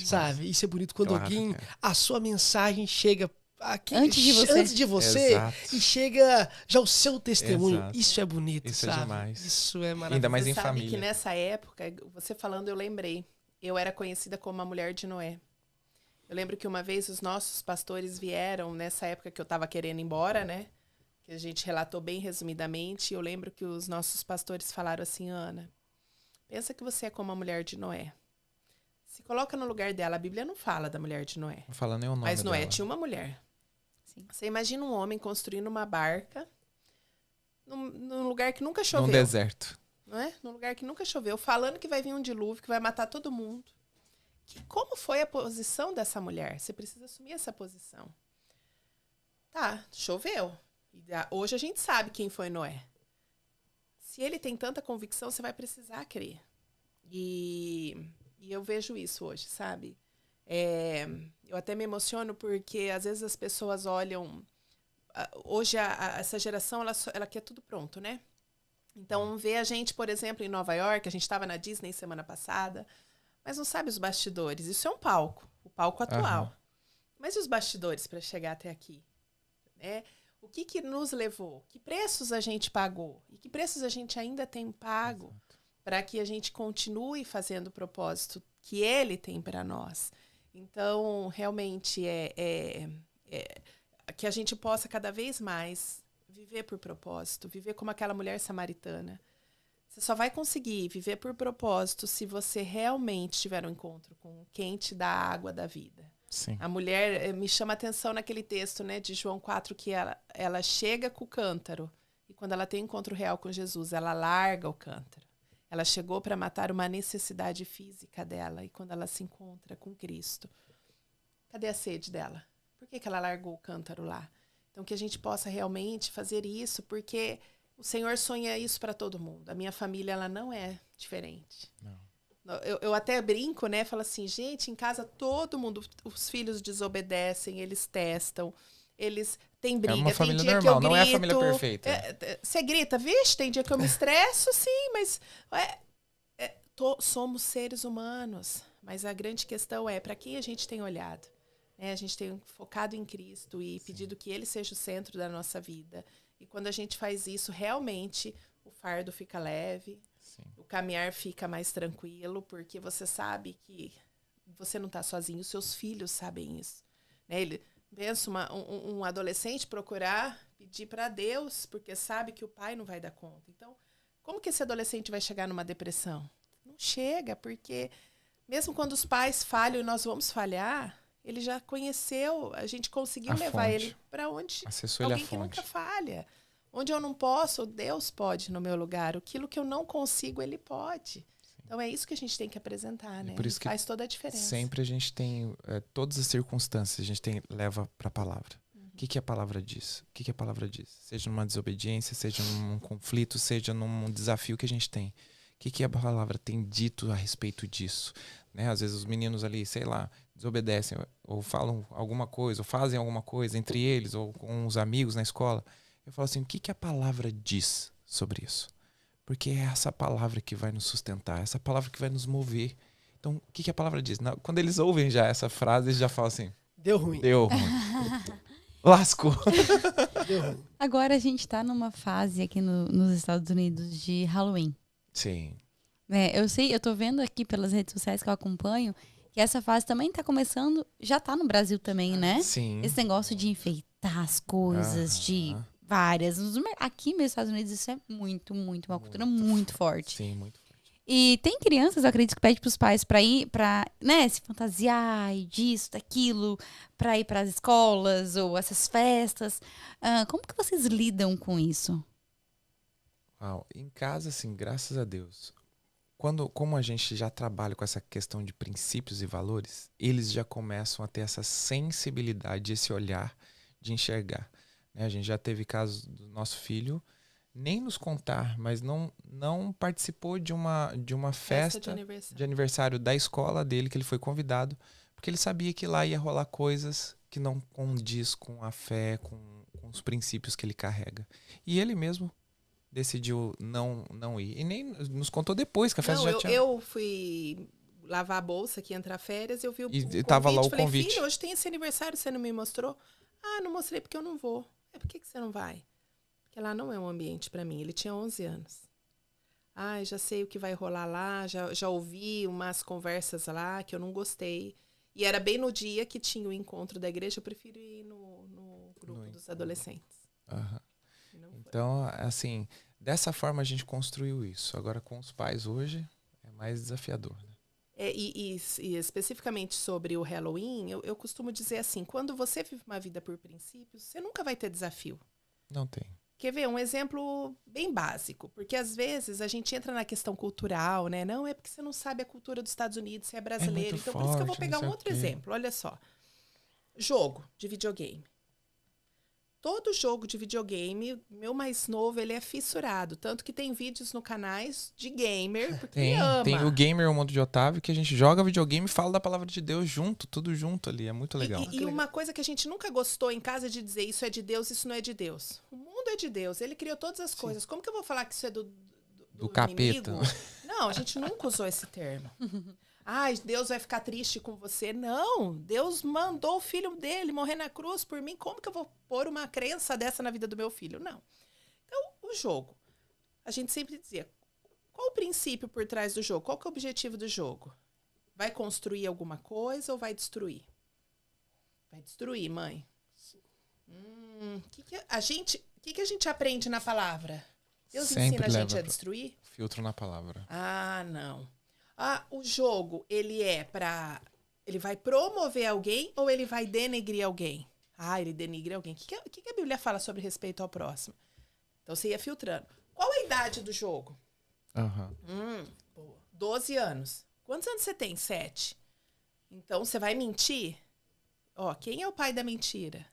Sabe? Isso é bonito quando alguém, a sua mensagem chega aqui, antes de você e chega já o seu testemunho. Exato. Isso é bonito, isso sabe? É demais. Isso é maravilhoso. Ainda mais você em sabe família. Que nessa época, você falando, eu lembrei. Eu era conhecida como a mulher de Noé. Eu lembro que uma vez os nossos pastores vieram, nessa época que eu estava querendo ir embora, né? Que a gente relatou bem resumidamente. Eu lembro que os nossos pastores falaram assim, Ana, pensa que você é como a mulher de Noé. Se coloca no lugar dela. A Bíblia não fala da mulher de Noé. Não fala nem o nome Mas Noé dela. tinha uma mulher. Sim. Você imagina um homem construindo uma barca num lugar que nunca choveu. Num deserto. Não é? Num lugar que nunca choveu. Falando que vai vir um dilúvio, que vai matar todo mundo. Como foi a posição dessa mulher? Você precisa assumir essa posição. Tá, choveu. Hoje a gente sabe quem foi Noé. Se ele tem tanta convicção, você vai precisar crer. E eu vejo isso hoje, sabe? Eu até me emociono porque às vezes as pessoas olham... Hoje essa geração, ela quer tudo pronto, né? Então, vê a gente, por exemplo, em Nova York, a gente estava na Disney semana passada, mas não sabe os bastidores. Isso é um palco, o palco atual. Mas e os bastidores para chegar até aqui? Né? O que nos levou? Que preços a gente pagou? E que preços a gente ainda tem pago para que a gente continue fazendo o propósito que ele tem para nós? Então, realmente, que a gente possa cada vez mais viver por propósito, viver como aquela mulher samaritana. Você só vai conseguir viver por propósito se você realmente tiver um encontro com quem te dá a água da vida. Sim. A mulher me chama a atenção naquele texto, né, de João 4, que ela chega com o cântaro. E quando ela tem um encontro real com Jesus, ela larga o cântaro. Ela chegou para matar uma necessidade física dela. E quando ela se encontra com Cristo, cadê a sede dela? Por que ela largou o cântaro lá? Então, que a gente possa realmente fazer isso, porque o Senhor sonha isso para todo mundo. A minha família, ela não é diferente. Não. Eu até brinco, né? Falo assim, gente, em casa todo mundo, os filhos desobedecem, eles testam, eles têm briga. É uma família tem dia normal, que eu grito, não é a família perfeita. Você grita, vixe, tem dia que eu me estresso, sim, mas somos seres humanos. Mas a grande questão é, para quem a gente tem olhado? A gente tem focado em Cristo e pedido que Ele seja o centro da nossa vida. E quando a gente faz isso, realmente o fardo fica leve, sim, o caminhar fica mais tranquilo, porque você sabe que você não está sozinho, os seus filhos sabem isso. Né? Pensa um adolescente procurar pedir para Deus, porque sabe que o pai não vai dar conta. Então, como que esse adolescente vai chegar numa depressão? Não chega, porque mesmo quando os pais falham e nós vamos falhar, ele já conheceu, a gente conseguiu levar ele para onde alguém que nunca falha. Onde eu não posso, Deus pode no meu lugar. Aquilo que eu não consigo, Ele pode. Sim. Então é isso que a gente tem que apresentar, né? Por isso que faz toda a diferença. Sempre a gente tem, todas as circunstâncias, a gente leva para a palavra. O que a palavra diz? O que a palavra diz? Seja numa desobediência, seja num conflito, seja num desafio que a gente tem. O que a palavra tem dito a respeito disso? Né? Às vezes os meninos ali, sei lá, desobedecem, ou falam alguma coisa, ou fazem alguma coisa entre eles, ou com os amigos na escola. Eu falo assim, o que a palavra diz sobre isso? Porque é essa palavra que vai nos sustentar, essa palavra que vai nos mover. Então, o que a palavra diz? Quando eles ouvem já essa frase, eles já falam assim... Deu ruim. Deu ruim. Lascou. Deu ruim. Agora a gente tá numa fase aqui nos Estados Unidos de Halloween. Sim. Eu tô vendo aqui pelas redes sociais que eu acompanho, que essa fase também tá começando, já tá no Brasil também, né? Sim. Esse negócio de enfeitar as coisas, de... várias. Aqui nos Estados Unidos isso é muito, uma cultura muito forte. Sim, muito forte. E tem crianças, eu acredito, que pedem pros pais pra ir, né, se fantasiar e disso, daquilo, pra ir pras escolas ou essas festas. Como que vocês lidam com isso? Em casa, assim, graças a Deus, como a gente já trabalha com essa questão de princípios e valores, eles já começam a ter essa sensibilidade, esse olhar de enxergar. A gente já teve casos do nosso filho nem nos contar, mas não participou de uma festa de aniversário da escola dele, que ele foi convidado, porque ele sabia que lá ia rolar coisas que não condiz com a fé, com os princípios que ele carrega. E ele mesmo decidiu não ir. E nem nos contou depois que a festa já tinha... Eu fui lavar a bolsa aqui, entrar férias, eu vi o convite, tava lá o falei, convite. Filho, hoje tem esse aniversário, você não me mostrou? Não mostrei porque eu não vou. Por que você não vai? Porque lá não é um ambiente para mim. Ele tinha 11 anos. Já sei o que vai rolar lá, já ouvi umas conversas lá que eu não gostei. E era bem no dia que tinha o encontro da igreja, eu prefiro ir no grupo dos adolescentes. Então, assim, dessa forma a gente construiu isso. Agora com os pais hoje é mais desafiador, né? E especificamente sobre o Halloween, eu costumo dizer assim, quando você vive uma vida por princípios, você nunca vai ter desafio. Não tem. Quer ver? Um exemplo bem básico, porque às vezes a gente entra na questão cultural, né? Não, é porque você não sabe a cultura dos Estados Unidos, você é brasileiro. Então, por isso que eu vou pegar um outro exemplo. Olha só. Jogo de videogame. Todo jogo de videogame, meu mais novo, ele é fissurado. Tanto que tem vídeos no canais de gamer, porque ele ama. Tem o Gamer, o Mundo de Otávio, que a gente joga videogame e fala da palavra de Deus junto, tudo junto ali. É muito legal. E uma coisa que a gente nunca gostou em casa de dizer, isso é de Deus, isso não é de Deus. O mundo é de Deus, ele criou todas as coisas. Como que eu vou falar que isso é do capeta? Inimigo? Não, a gente nunca usou esse termo. Deus vai ficar triste com você. Não, Deus mandou o filho dele morrer na cruz por mim. Como que eu vou pôr uma crença dessa na vida do meu filho? Não. Então, o jogo. A gente sempre dizia, qual o princípio por trás do jogo? Qual que é o objetivo do jogo? Vai construir alguma coisa ou vai destruir? Vai destruir, mãe. O que a gente aprende na palavra? Deus Sempre ensina a gente a destruir? Filtro na palavra. Ah, não. Ah, o jogo, ele vai promover alguém ou ele vai denegrir alguém? Ah, ele denigre alguém. O que a Bíblia fala sobre respeito ao próximo? Então você ia filtrando. Qual a idade do jogo? 12 anos. Quantos anos você tem? 7. Então você vai mentir? Ó, quem é o pai da mentira?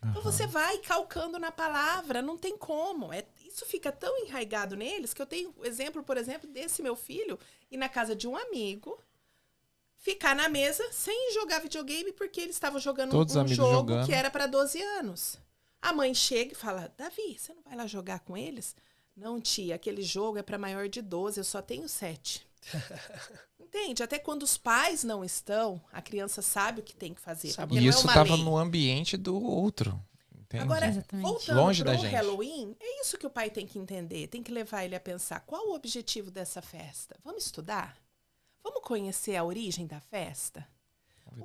Então você vai calcando na palavra, não tem como. Isso fica tão enraizado neles que eu tenho exemplo, por exemplo, desse meu filho ir na casa de um amigo, ficar na mesa sem jogar videogame porque eles estavam jogando um jogo que era para 12 anos. A mãe chega e fala, Davi, você não vai lá jogar com eles? Não, tia, aquele jogo é para maior de 12, eu só tenho 7. Entende? Até quando os pais não estão, a criança sabe o que tem que fazer. E isso estava no ambiente do outro. Entende? Agora, voltando longe pro da gente. Halloween, é isso que o pai tem que entender. Tem que levar ele a pensar, qual o objetivo dessa festa? Vamos estudar? Vamos conhecer a origem da festa?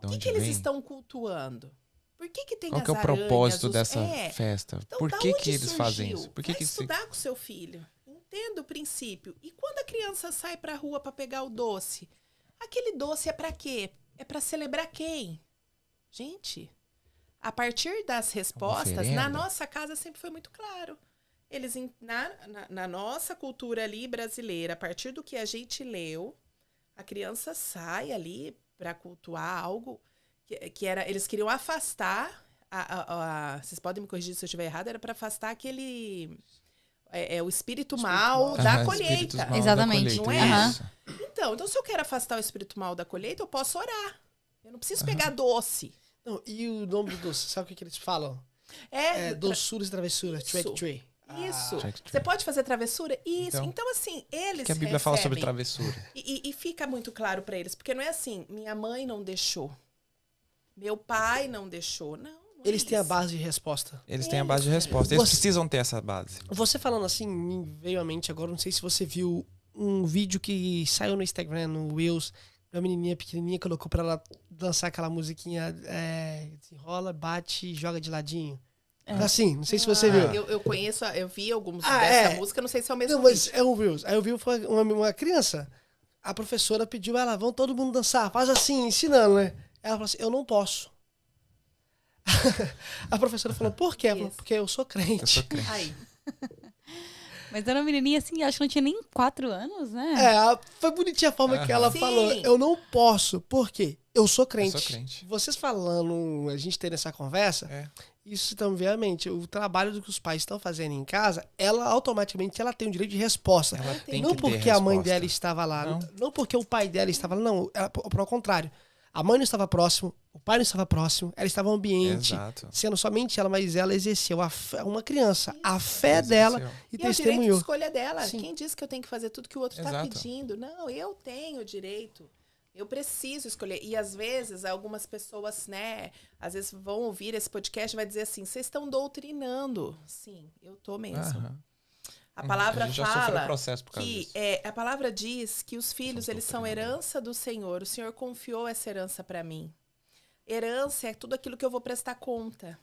O que eles estão cultuando? Por que tem qual as que é o aranhas, propósito dessa festa? Então, Por que eles fazem isso? Vai estudar com o seu filho. Entenda o princípio. E quando a criança sai pra rua para pegar o doce, aquele doce é para quê? É para celebrar quem? Gente, a partir das respostas, na nossa casa sempre foi muito claro. Eles, na nossa cultura ali brasileira, a partir do que a gente leu, a criança sai ali para cultuar algo que era... Eles queriam afastar... vocês podem me corrigir se eu estiver errado, era para afastar aquele... o espírito mal da colheita. Exatamente. Não é? Então, se eu quero afastar o espírito mal da colheita, eu posso orar. Eu não preciso pegar doce. Não, e o nome do doce, sabe o que eles falam? Doçuras e travessuras, trick or treat. Isso. Você pode fazer travessura? Isso. Então assim, eles que a Bíblia fala sobre travessura? E fica muito claro para eles, porque não é assim, minha mãe não deixou, meu pai não deixou, não. Eles têm a base de resposta. Eles têm a base de resposta. Eles precisam ter essa base. Você falando assim, me veio à mente agora, não sei se você viu um vídeo que saiu no Instagram, no Reels, uma menininha pequenininha colocou pra ela dançar aquela musiquinha desenrola, bate e joga de ladinho. Assim, não sei se você viu. Eu conheço, eu vi alguns dessa música, não sei se é o mesmo. Não, mas é um Reels. Aí eu vi uma criança, a professora pediu ela, vão todo mundo dançar, faz assim, ensinando, né? Ela falou assim, eu não posso. A professora falou, por quê? Ela falou, porque eu sou crente. Eu sou crente. Aí. Mas era uma menininha assim, acho que não tinha nem 4 anos, né? Foi bonitinha a forma que ela falou. Eu não posso, por quê? Eu sou crente. Eu sou crente. Vocês falando, a gente tendo essa conversa, isso também, obviamente, o trabalho do que os pais estão fazendo em casa, ela automaticamente tem o direito de resposta. Ela tem não que porque ter a mãe resposta. dela estava lá, não porque o pai dela estava lá, não, ao contrário. A mãe não estava próximo, o pai não estava próximo, ela estava no ambiente, sendo somente ela, mas ela exerceu uma criança, a fé dela e testemunhou. É o direito de escolha dela. Sim. Quem disse que eu tenho que fazer tudo que o outro está pedindo? Não, eu tenho o direito. Eu preciso escolher. E às vezes, algumas pessoas, né, às vezes vão ouvir esse podcast e vai dizer assim, vocês estão doutrinando. Sim, eu tô mesmo. A palavra fala que a palavra diz que os filhos, eles são herança do Senhor. O Senhor confiou essa herança para mim. Herança é tudo aquilo que eu vou prestar conta.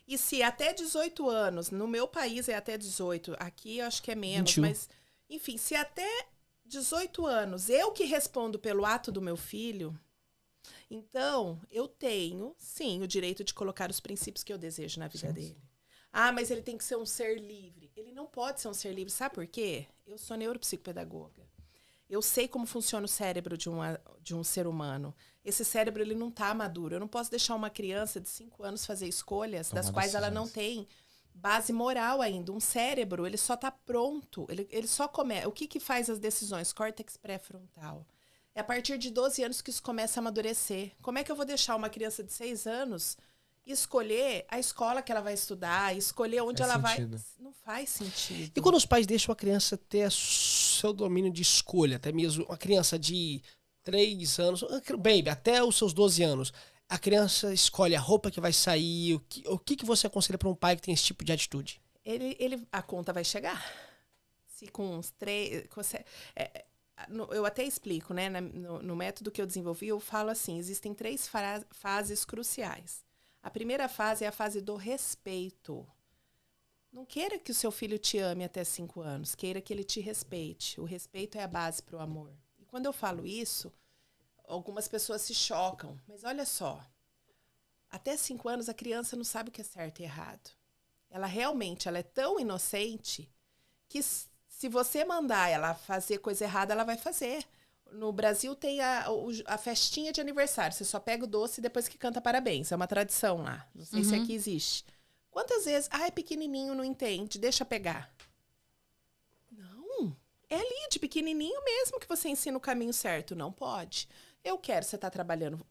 E se até 18 anos, no meu país é até 18, aqui eu acho que é menos, 21. Mas, enfim, se até 18 anos eu que respondo pelo ato do meu filho, então eu tenho, sim, o direito de colocar os princípios que eu desejo na vida dele. Ah, mas ele tem que ser um ser livre. Ele não pode ser um ser livre. Sabe por quê? Eu sou neuropsicopedagoga. Eu sei como funciona o cérebro de um ser humano. Esse cérebro, ele não está maduro. Eu não posso deixar uma criança de 5 anos fazer escolhas das quais ela não tem base moral ainda. Um cérebro, ele só está pronto. Ele só começa. O que faz as decisões? Córtex pré-frontal. É a partir de 12 anos que isso começa a amadurecer. Como é que eu vou deixar uma criança de 6 anos escolher a escola que ela vai estudar, escolher onde ela vai... Não faz sentido. E quando os pais deixam a criança ter seu domínio de escolha, até mesmo uma criança de 3 anos, baby, até os seus 12 anos, a criança escolhe a roupa que vai sair, o que você aconselha para um pai que tem esse tipo de atitude? A conta vai chegar. Se com uns 3... eu até explico, né? No método que eu desenvolvi, eu falo assim, existem 3 fases cruciais. A primeira fase é a fase do respeito. Não queira que o seu filho te ame até 5 anos. Queira que ele te respeite. O respeito é a base para o amor. E quando eu falo isso, algumas pessoas se chocam. Mas olha só. Até 5 anos, a criança não sabe o que é certo e errado. Ela é tão inocente que se você mandar ela fazer coisa errada, ela vai fazer. No Brasil tem a festinha de aniversário. Você só pega o doce depois que canta parabéns. É uma tradição lá. Não sei se aqui existe. Quantas vezes, é pequenininho, não entende, deixa pegar. Não, é ali de pequenininho mesmo que você ensina o caminho certo. Não pode. Eu quero, você está trabalhando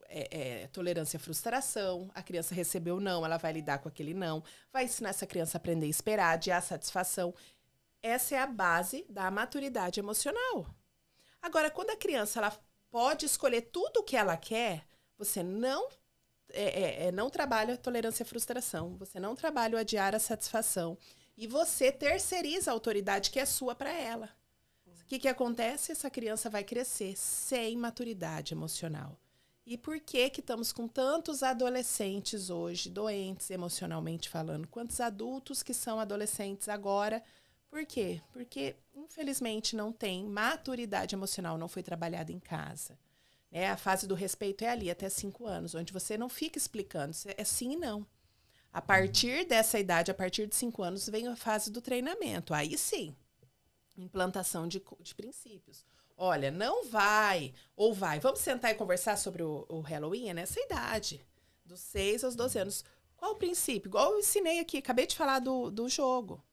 tolerância à frustração, a criança recebeu não, ela vai lidar com aquele não, vai ensinar essa criança a aprender a esperar, adiar a satisfação. Essa é a base da maturidade emocional. Agora, quando a criança ela pode escolher tudo o que ela quer, você não trabalha a tolerância à frustração, você não trabalha o adiar a satisfação e você terceiriza a autoridade que é sua para ela. O que acontece? Essa criança vai crescer sem maturidade emocional. E por que estamos com tantos adolescentes hoje, doentes emocionalmente falando? Quantos adultos que são adolescentes agora? Por quê? Porque, infelizmente, não tem maturidade emocional, não foi trabalhada em casa. A fase do respeito é ali, até 5 anos, onde você não fica explicando, é sim e não. A partir dessa idade, a partir de 5 anos, vem a fase do treinamento. Aí sim, implantação de princípios. Olha, não vai, ou vai. Vamos sentar e conversar sobre o Halloween nessa idade, dos 6 aos 12 anos. Qual o princípio? Igual eu ensinei aqui, acabei de falar do jogo.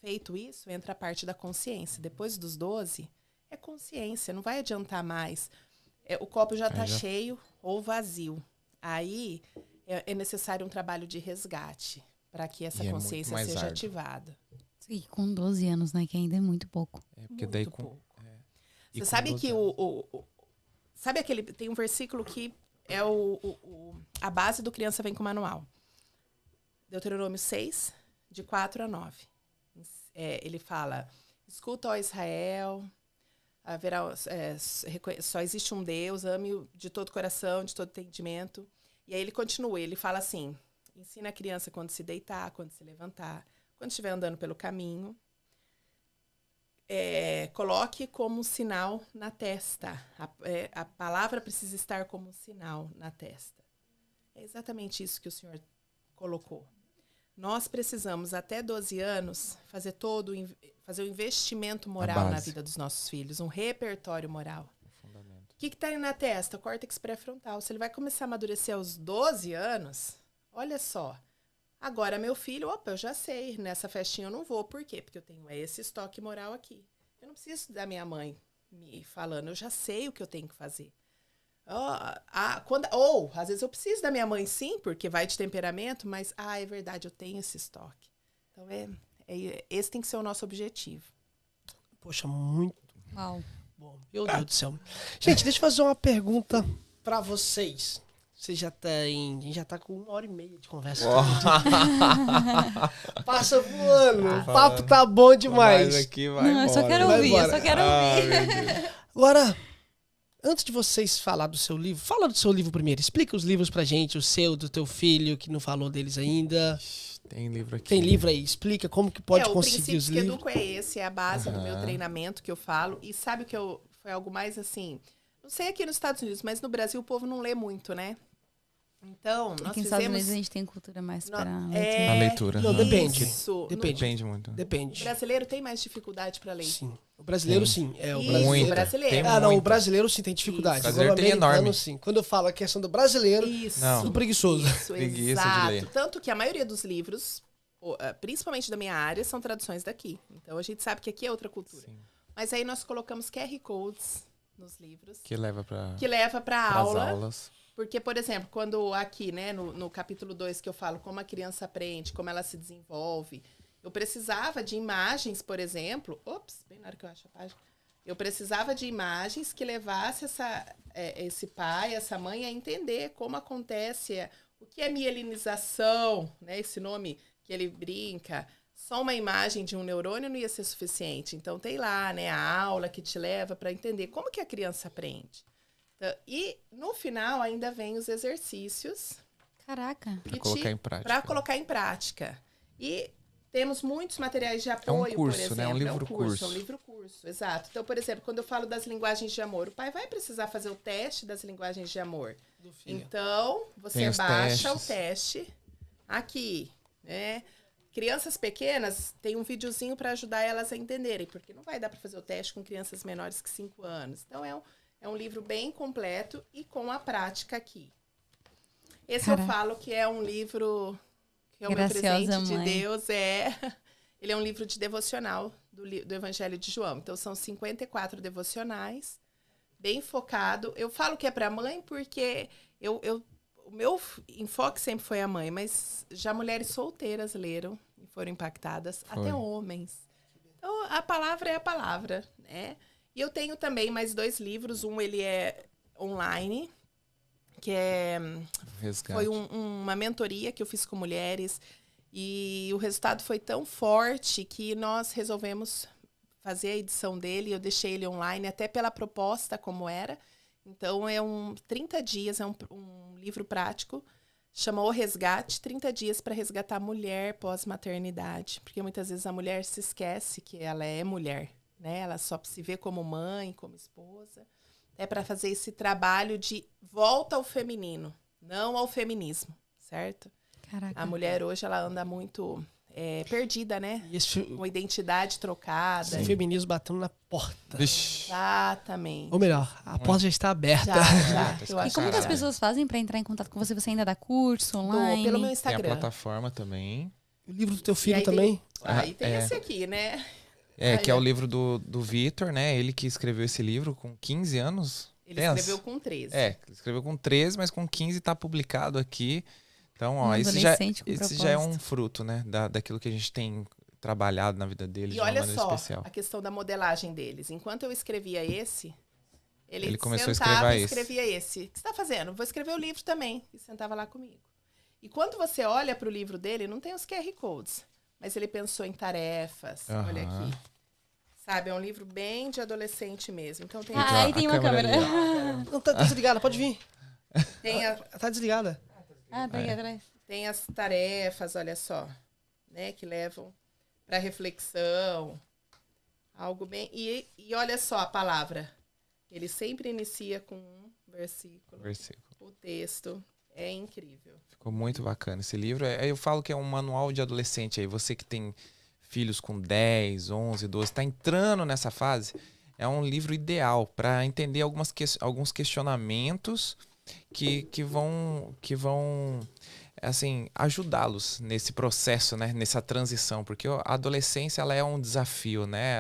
Feito isso, entra a parte da consciência. Depois dos 12, é consciência, não vai adiantar mais. O copo já está cheio ou vazio. Aí é necessário um trabalho de resgate para que essa consciência seja ativada. E com 12 anos, né? Que ainda é muito pouco. Porque muito daí pouco. Você sabe que sabe aquele... Tem um versículo que é a base do Criança Vem com Manual. Deuteronômio 6, de 4 a 9. Ele fala, escuta, ó Israel, só existe um Deus, ame-o de todo coração, de todo entendimento. E aí ele continua, ele fala assim, ensina a criança quando se deitar, quando se levantar, quando estiver andando pelo caminho, coloque como sinal na testa. A palavra precisa estar como sinal na testa. É exatamente isso que o Senhor colocou. Nós precisamos, até 12 anos, fazer um investimento moral na vida dos nossos filhos, um repertório moral. O que está aí na testa? O córtex pré-frontal. Se ele vai começar a amadurecer aos 12 anos, olha só. Agora, meu filho, eu já sei, nessa festinha eu não vou. Por quê? Porque eu tenho esse estoque moral aqui. Eu não preciso da minha mãe me falando, eu já sei o que eu tenho que fazer. Ou, às vezes eu preciso da minha mãe sim, porque vai de temperamento, mas, é verdade, eu tenho esse estoque. Então, esse tem que ser o nosso objetivo. Poxa, muito Uau. bom. Meu Deus do céu. Gente, deixa eu fazer uma pergunta pra vocês. Você já tá com 1h30 de conversa. Passa voando. O papo tá bom demais. Não, eu só quero ouvir, Agora, antes de vocês falar do seu livro, fala do seu livro primeiro. Explica os livros pra gente, o seu, do teu filho, que não falou deles ainda. Tem livro aqui. Tem livro aí, explica como que pode conseguir os livros. O princípio que educo é esse, é a base do meu treinamento que eu falo. E sabe que foi algo mais assim, não sei aqui nos Estados Unidos, mas no Brasil o povo não lê muito, né? Então, nós aqui nos Estados Unidos a gente tem cultura mais para a leitura. Não, depende. Depende muito. Depende. O brasileiro tem mais dificuldade para ler. Sim. O brasileiro, sim. O brasileiro. O brasileiro, sim, tem dificuldade. O brasileiro tem enorme. Sim. Quando eu falo a questão do brasileiro, tudo preguiçoso. Isso, exato. Tanto que a maioria dos livros, principalmente da minha área, são traduções daqui. Então, a gente sabe que aqui é outra cultura. Sim. Mas aí nós colocamos QR Codes nos livros. Que leva para aula. Aulas. Porque, por exemplo, quando aqui, né, no capítulo 2 que eu falo como a criança aprende, como ela se desenvolve, eu precisava de imagens, por exemplo. Bem na hora que eu acho a página. Eu precisava de imagens que levasse esse pai, essa mãe a entender como acontece, o que é mielinização, né, esse nome que ele brinca. Só uma imagem de um neurônio não ia ser suficiente. Então, tem lá, né, a aula que te leva para entender como que a criança aprende. Então, e no final ainda vem os exercícios. Caraca. Para colocar em prática. Para colocar em prática. E Temos muitos materiais de apoio, curso, por exemplo. né? É um livro-curso. É um livro-curso, exato. Então, por exemplo, quando eu falo das linguagens de amor, o pai vai precisar fazer o teste das linguagens de amor. Do filho. Então, você baixa o teste aqui, né? Crianças pequenas, tem um videozinho para ajudar elas a entenderem, porque não vai dar para fazer o teste com crianças menores que 5 anos. Então, é um livro bem completo e com a prática aqui. Esse eu falo que é um livro... que é o meu presente de Deus, ele é um livro de devocional do Evangelho de João. Então, são 54 devocionais, bem focado. Eu falo que é para mãe porque o meu enfoque sempre foi a mãe, mas já mulheres solteiras leram e foram impactadas, até homens. Então, a palavra é a palavra, né? E eu tenho também mais 2 livros. Um, ele é online, que foi uma mentoria que eu fiz com mulheres, e o resultado foi tão forte que nós resolvemos fazer a edição dele. Eu deixei ele online até pela proposta como era. Então, 30 dias, é um livro prático, chama O Resgate, 30 dias para resgatar a mulher pós-maternidade, porque muitas vezes a mulher se esquece que ela é mulher, né? Ela só se vê como mãe, como esposa. É para fazer esse trabalho de volta ao feminino, não ao feminismo, certo? Caraca. A mulher hoje, ela anda muito perdida, né? Com identidade trocada. O feminismo batendo na porta. Exatamente. Ou melhor, a porta já está aberta. Já. E como que as pessoas fazem para entrar em contato com você? Você ainda dá curso online? Pelo meu Instagram. Tem a plataforma também. O livro do teu filho também? Aí tem esse aqui, né? Que é o livro do Vitor, né? Ele que escreveu esse livro com 15 anos. Ele escreveu com 13. Ele escreveu com 13, mas com 15 tá publicado aqui. Então, ó, esse já é um fruto, né? Daquilo que a gente tem trabalhado na vida deles de uma maneira especial. E olha só, a questão da modelagem deles. Enquanto eu escrevia esse, ele começou sentava a e escrevia esse. O que você está fazendo? Vou escrever o livro também. E sentava lá comigo. E quando você olha para o livro dele, não tem os QR Codes. Mas ele pensou em tarefas. Olha aqui. Sabe, é um livro bem de adolescente mesmo. Então tem aí tem uma câmera. Não, tá desligada, pode vir. Tá desligada. Tá aqui atrás. Tem as tarefas, olha só, né, que levam para reflexão. Algo bem... E olha só a palavra. Ele sempre inicia com um versículo. O texto é incrível. Ficou muito bacana esse livro. Eu falo que é um manual de adolescente. Aí você que tem filhos com 10, 11, 12, está entrando nessa fase, é um livro ideal para entender alguns questionamentos que vão assim, ajudá-los nesse processo, né? Nessa transição, porque a adolescência ela é um desafio, né?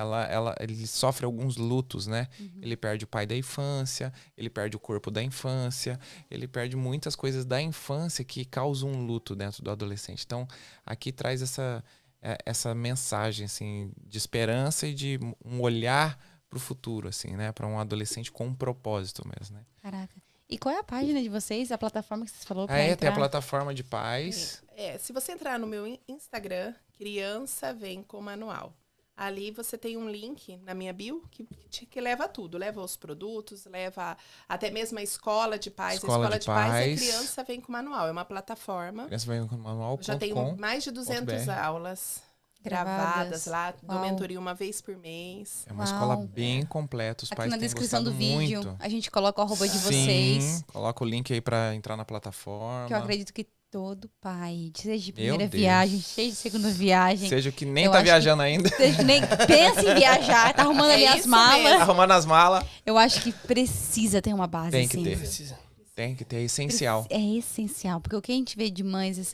Ele sofre alguns lutos, né? Ele perde o pai da infância, ele perde o corpo da infância, ele perde muitas coisas da infância que causam um luto dentro do adolescente. Então, aqui traz essa mensagem assim, de esperança e de um olhar para o futuro, assim, né? Para um adolescente com um propósito mesmo, né? Caraca. E qual é a página de vocês, a plataforma que vocês falou para entrar? Tem a plataforma de pais. Se você entrar no meu Instagram, Criança Vem com Manual. Ali você tem um link na minha bio que leva a tudo. Leva os produtos, leva até mesmo a escola de pais. A escola de pais é Criança Vem com Manual. É uma plataforma. Criança Vem com Manual. Eu já tenho mais de 200 aulas gravadas lá, dou mentoria uma vez por mês. É uma escola bem completa, os pais têm gostado muito. Aqui na descrição do vídeo, a gente coloca o @ de vocês. Coloca o link aí pra entrar na plataforma. Que eu acredito que todo pai, seja de primeira viagem, seja de segunda viagem. Seja que nem tá viajando ainda. Nem pensa em viajar, tá arrumando ali as malas. Tá arrumando as malas. Eu acho que precisa ter uma base Tem assim. que ter. Precisa. Tem que ter, é essencial. É essencial, porque o que a gente vê de mães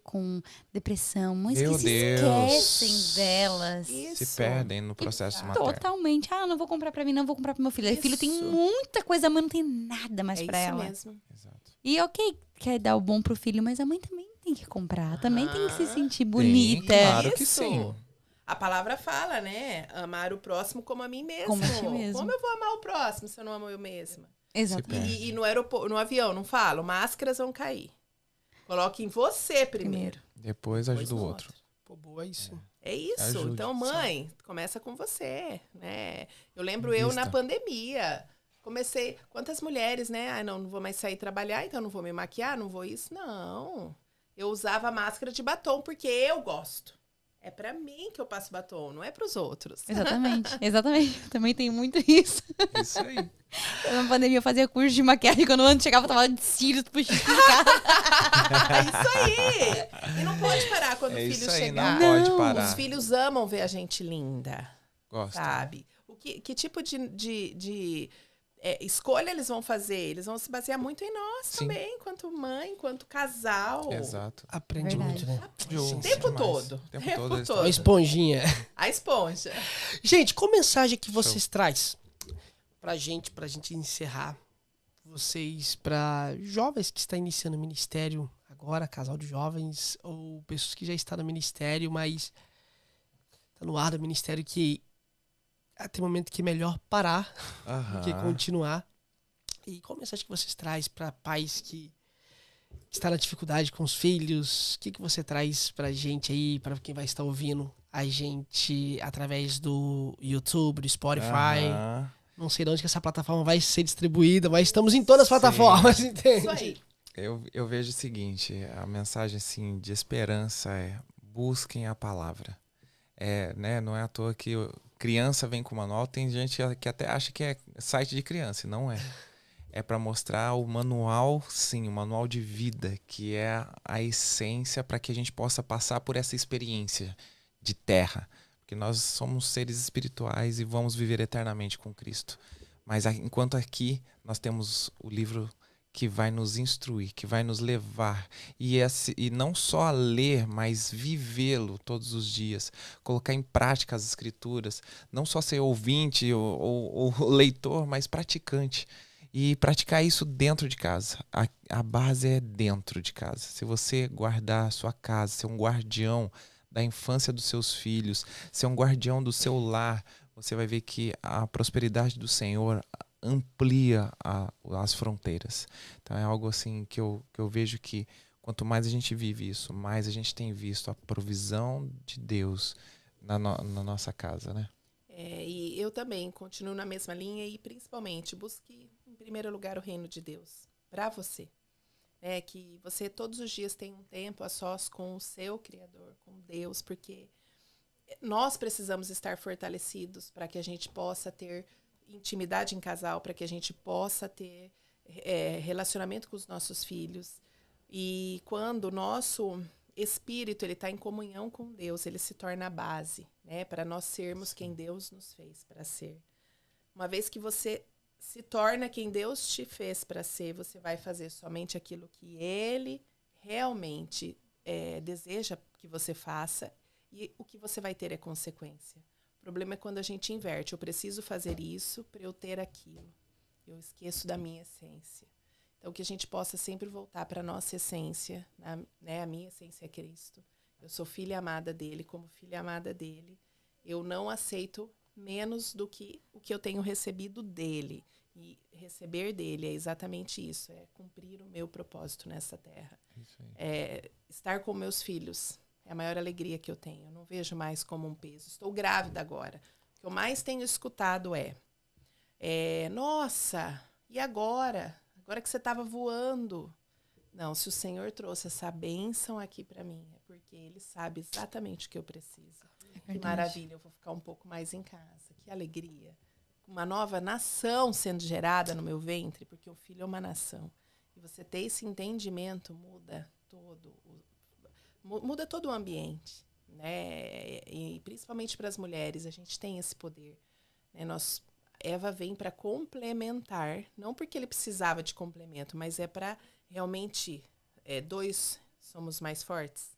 com depressão, mães Meu que se Deus. esquecem delas. Se perdem no processo materno. Totalmente. Não vou comprar pra mim, não vou comprar pro meu filho. O filho tem muita coisa, a mãe não tem nada mais pra ela. É isso mesmo. Exato. E ok, quer dar o bom pro filho, mas a mãe também tem que comprar, também tem que se sentir bonita. Claro que sim. A palavra fala, né? Amar o próximo como a mim mesmo. Como a ti mesmo. Como eu vou amar o próximo se eu não amo eu mesma? Exatamente. E no avião, não falo, máscaras vão cair. Coloque em você primeiro. Depois ajuda o outro. Pô, boa isso. É isso. Ajude, então, mãe, começa com você, né? Eu lembro eu na pandemia. Comecei... Quantas mulheres, né? Não vou mais sair trabalhar, então não vou me maquiar, não vou isso. Não. Eu usava máscara de batom porque eu gosto. É pra mim que eu passo batom, não é pros outros. Exatamente, exatamente. Também tem muito isso. Isso aí. Na pandemia eu fazia curso de maquiagem, quando o ano chegava eu tava de cílios puxando de Isso aí! E não pode parar quando o filho isso aí, chegar. não pode parar. Os filhos amam ver a gente linda, Gosto. sabe? Que tipo de escolha eles vão fazer? Eles vão se basear muito em nós também, enquanto mãe, enquanto casal. Exato. Aprende muito, né? O tempo todo. O tempo todo. A esponjinha. A esponja. Gente, qual mensagem que vocês traz pra gente encerrar? Vocês, pra jovens que estão iniciando o ministério agora, casal de jovens, ou pessoas que já estão no ministério, mas tá no ar do ministério, que tem momento que é melhor parar do que continuar. E qual mensagem que vocês traz para pais que estão na dificuldade com os filhos? O que você traz pra gente aí, para quem vai estar ouvindo a gente através do YouTube, do Spotify? Não sei de onde que essa plataforma vai ser distribuída, mas estamos em todas as plataformas, entende? Isso aí. Eu vejo o seguinte, a mensagem assim, de esperança é: busquem a palavra. Né, não é à toa que criança vem com o manual. Tem gente que até acha que é site de criança, e não é. É para mostrar o manual, sim, o manual de vida, que é a essência para que a gente possa passar por essa experiência de terra. Porque nós somos seres espirituais e vamos viver eternamente com Cristo. Mas enquanto aqui nós temos o livro que vai nos instruir, que vai nos levar, e não só a ler, mas vivê-lo todos os dias, colocar em prática as escrituras, não só ser ouvinte ou leitor, mas praticante. E praticar isso dentro de casa. A base é dentro de casa. Se você guardar a sua casa, ser um guardião da infância dos seus filhos, ser um guardião do seu lar, você vai ver que a prosperidade do Senhor amplia as fronteiras. Então é algo assim que eu vejo que quanto mais a gente vive isso, mais a gente tem visto a provisão de Deus na nossa casa, né? E eu também continuo na mesma linha e principalmente busque em primeiro lugar o reino de Deus para você. Que você todos os dias tenha um tempo a sós com o seu Criador, com Deus, porque nós precisamos estar fortalecidos para que a gente possa ter intimidade em casal, para que a gente possa ter relacionamento com os nossos filhos. E quando o nosso espírito ele está em comunhão com Deus, ele se torna a base, né, para nós sermos quem Deus nos fez para ser. Uma vez que você se torna quem Deus te fez para ser, você vai fazer somente aquilo que Ele realmente deseja que você faça, e o que você vai ter é consequência. O problema é quando a gente inverte. Eu preciso fazer isso para eu ter aquilo. Eu esqueço da minha essência. Então, que a gente possa sempre voltar para a nossa essência, né? A minha essência é Cristo. Eu sou filha amada dele, como filha amada dele. Eu não aceito menos do que o que eu tenho recebido dele. E receber dele é exatamente isso, é cumprir o meu propósito nessa terra. Isso aí. Estar com meus filhos é a maior alegria que eu tenho. Eu não vejo mais como um peso. Estou grávida agora. O que eu mais tenho escutado nossa, e agora? Agora que você estava voando. Não, se o Senhor trouxe essa bênção aqui para mim, é porque Ele sabe exatamente o que eu preciso. Que maravilha, eu vou ficar um pouco mais em casa. Que alegria. Uma nova nação sendo gerada no meu ventre, porque o filho é uma nação. E você ter esse entendimento muda todo o ambiente, né? E principalmente para as mulheres, a gente tem esse poder, né? Eva vem para complementar, não porque ele precisava de complemento, mas é para realmente dois somos mais fortes,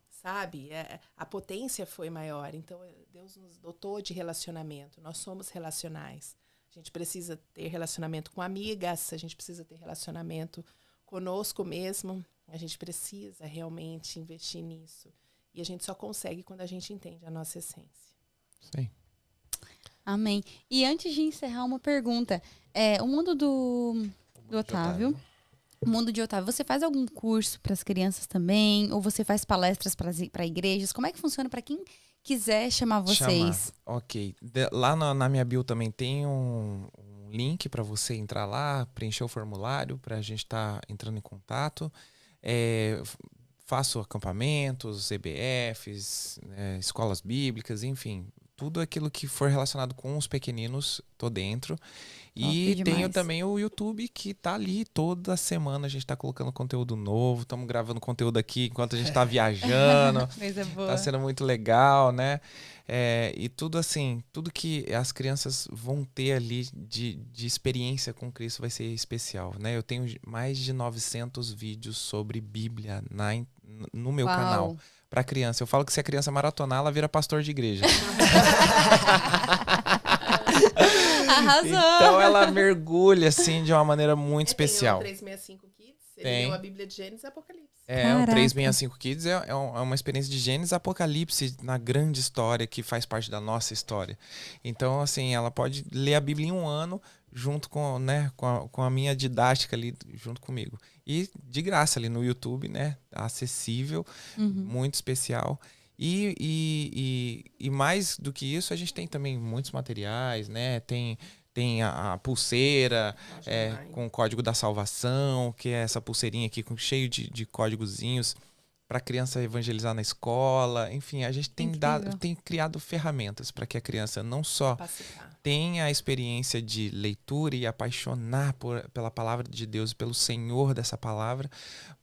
sabe? A potência foi maior, então Deus nos dotou de relacionamento, nós somos relacionais. A gente precisa ter relacionamento com amigas, a gente precisa ter relacionamento conosco mesmo, a gente precisa realmente investir nisso. E a gente só consegue quando a gente entende a nossa essência. Sim. Amém. E antes de encerrar, uma pergunta. O mundo do Otávio, o mundo de Otávio, você faz algum curso para as crianças também? Ou você faz palestras para igrejas? Como é que funciona para quem quiser chamar vocês? Ok. Lá na minha bio também tem um link para você entrar lá, preencher o formulário para a gente estar entrando em contato. faço acampamentos, EBFs, escolas bíblicas, enfim, tudo aquilo que for relacionado com os pequeninos, tô dentro. E tenho também o YouTube, que tá ali toda semana. A gente tá colocando conteúdo novo. Estamos gravando conteúdo aqui enquanto a gente tá viajando. Coisa boa. Tá sendo muito legal, né? E tudo assim, tudo que as crianças vão ter ali de experiência com Cristo vai ser especial, né? Eu tenho mais de 900 vídeos sobre Bíblia no meu canal. Para criança. Eu falo que se a criança maratonar, ela vira pastor de igreja. Arrasou! Então ela mergulha, assim, de uma maneira muito especial. Tem o 365 Kids, ele leu a Bíblia de Gênesis e Apocalipse. O 365 Kids é uma experiência de Gênesis e Apocalipse na grande história que faz parte da nossa história. Então, assim, ela pode ler a Bíblia em um ano junto com, né, com a minha didática ali junto comigo. E de graça ali no YouTube, né? Acessível, muito especial. E mais do que isso, a gente tem também muitos materiais, né? Tem a pulseira com o código da salvação, que é essa pulseirinha aqui cheio de códigozinhos para a criança evangelizar na escola. Enfim, a gente tem criado ferramentas para que a criança não só tenha a experiência de leitura e apaixonar pela palavra de Deus e pelo Senhor dessa palavra,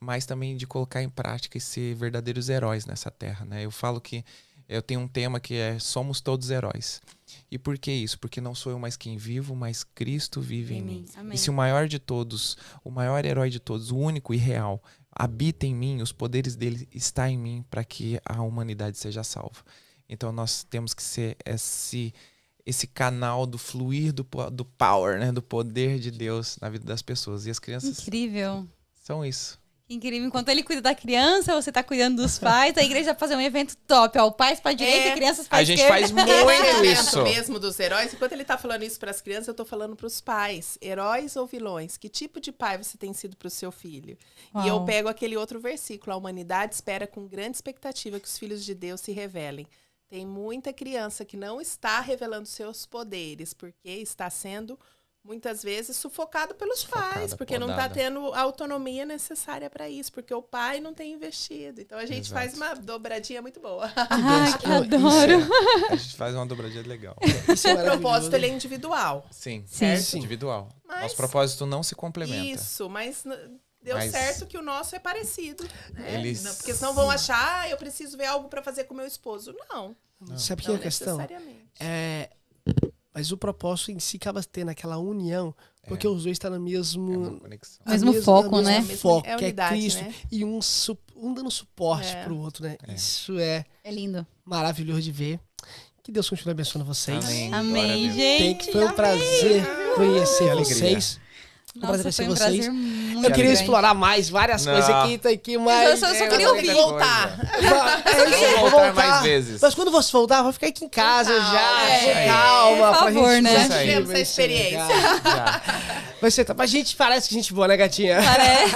mas também de colocar em prática e ser verdadeiros heróis nessa terra, né? Eu falo que eu tenho um tema que é Somos Todos Heróis. E por que isso? Porque não sou eu mais quem vivo, mas Cristo vive em mim. Amém. E se o maior de todos, o maior herói de todos, o único e real, habita em mim, os poderes dele estão em mim para que a humanidade seja salva. Então nós temos que ser esse canal do fluir do power, né? Do poder de Deus na vida das pessoas. E as crianças são isso. Incrível. Enquanto ele cuida da criança, você tá cuidando dos pais. A igreja vai fazer um evento top. Ó, pais para direita e crianças para esquerda. A gente faz muito isso. Mesmo dos heróis. Enquanto ele tá falando isso para as crianças, eu tô falando para os pais. Heróis ou vilões? Que tipo de pai você tem sido para o seu filho? Uau. E eu pego aquele outro versículo. A humanidade espera com grande expectativa que os filhos de Deus se revelem. Tem muita criança que não está revelando seus poderes, porque está sendo muitas vezes sufocado pelos pais, porque não está tendo a autonomia necessária para isso, porque o pai não tem investido. Então a gente faz uma dobradinha muito boa. Que adoro! A gente faz uma dobradinha legal. O propósito ele é individual. Sim. Certo? Individual. Nosso propósito não se complementa. Isso, mas deu certo que o nosso é parecido. Né? Porque senão vão achar, eu preciso ver algo para fazer com meu esposo. Não. Sabe o que é a questão? Mas o propósito em si acaba tendo aquela união, porque os dois estão no mesmo foco, né? Foco, que é Cristo, né? E um dando suporte pro outro, né? Isso é lindo. Maravilhoso de ver. Que Deus continue abençoando vocês. Amém, gente. Foi um prazer conhecer vocês. Nossa, foi um prazer muito Eu queria grande. explorar mais várias coisas aqui, mas... Eu só queria ouvir. Voltar. Vou voltar mais vezes. Mas quando você voltar, vai ficar aqui em casa já. Calma. Por favor, pra gente né? Já tivemos essa experiência. Vai ser, mas a gente parece que gente boa, né, gatinha? Parece.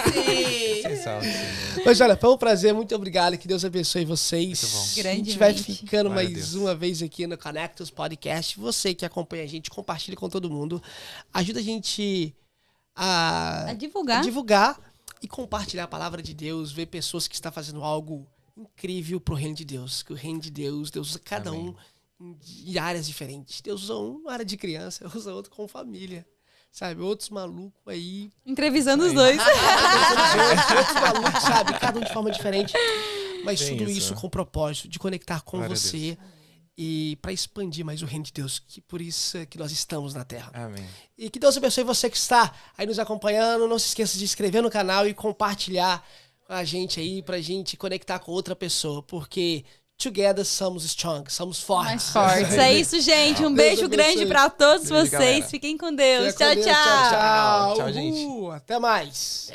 Mas olha, foi um prazer, muito obrigado, que Deus abençoe vocês. Muito bom. A gente vai ficando mais uma vez aqui no Connectus Podcast. Você que acompanha a gente, compartilha com todo mundo. Ajuda a gente a divulgar e compartilhar a palavra de Deus, ver pessoas que estão fazendo algo incrível pro reino de Deus. Que o reino de Deus usa cada um em áreas diferentes. Deus usa um na área de criança, usa outro com família. Sabe, outros malucos aí. Entrevistando os dois. Outros malucos, sabe, cada um de forma diferente. Mas tudo isso com o propósito de conectar com você e para expandir mais o reino de Deus, que por isso é que nós estamos na Terra. Amém. E que Deus abençoe você que está aí nos acompanhando. Não se esqueça de se inscrever no canal e compartilhar com a gente aí, pra gente conectar com outra pessoa, porque together somos strong, somos fortes. Mais fortes. É isso, gente. Um beijo grande pra todos vocês. Fiquem com Deus. Tchau, tchau. Tchau, gente. Até mais.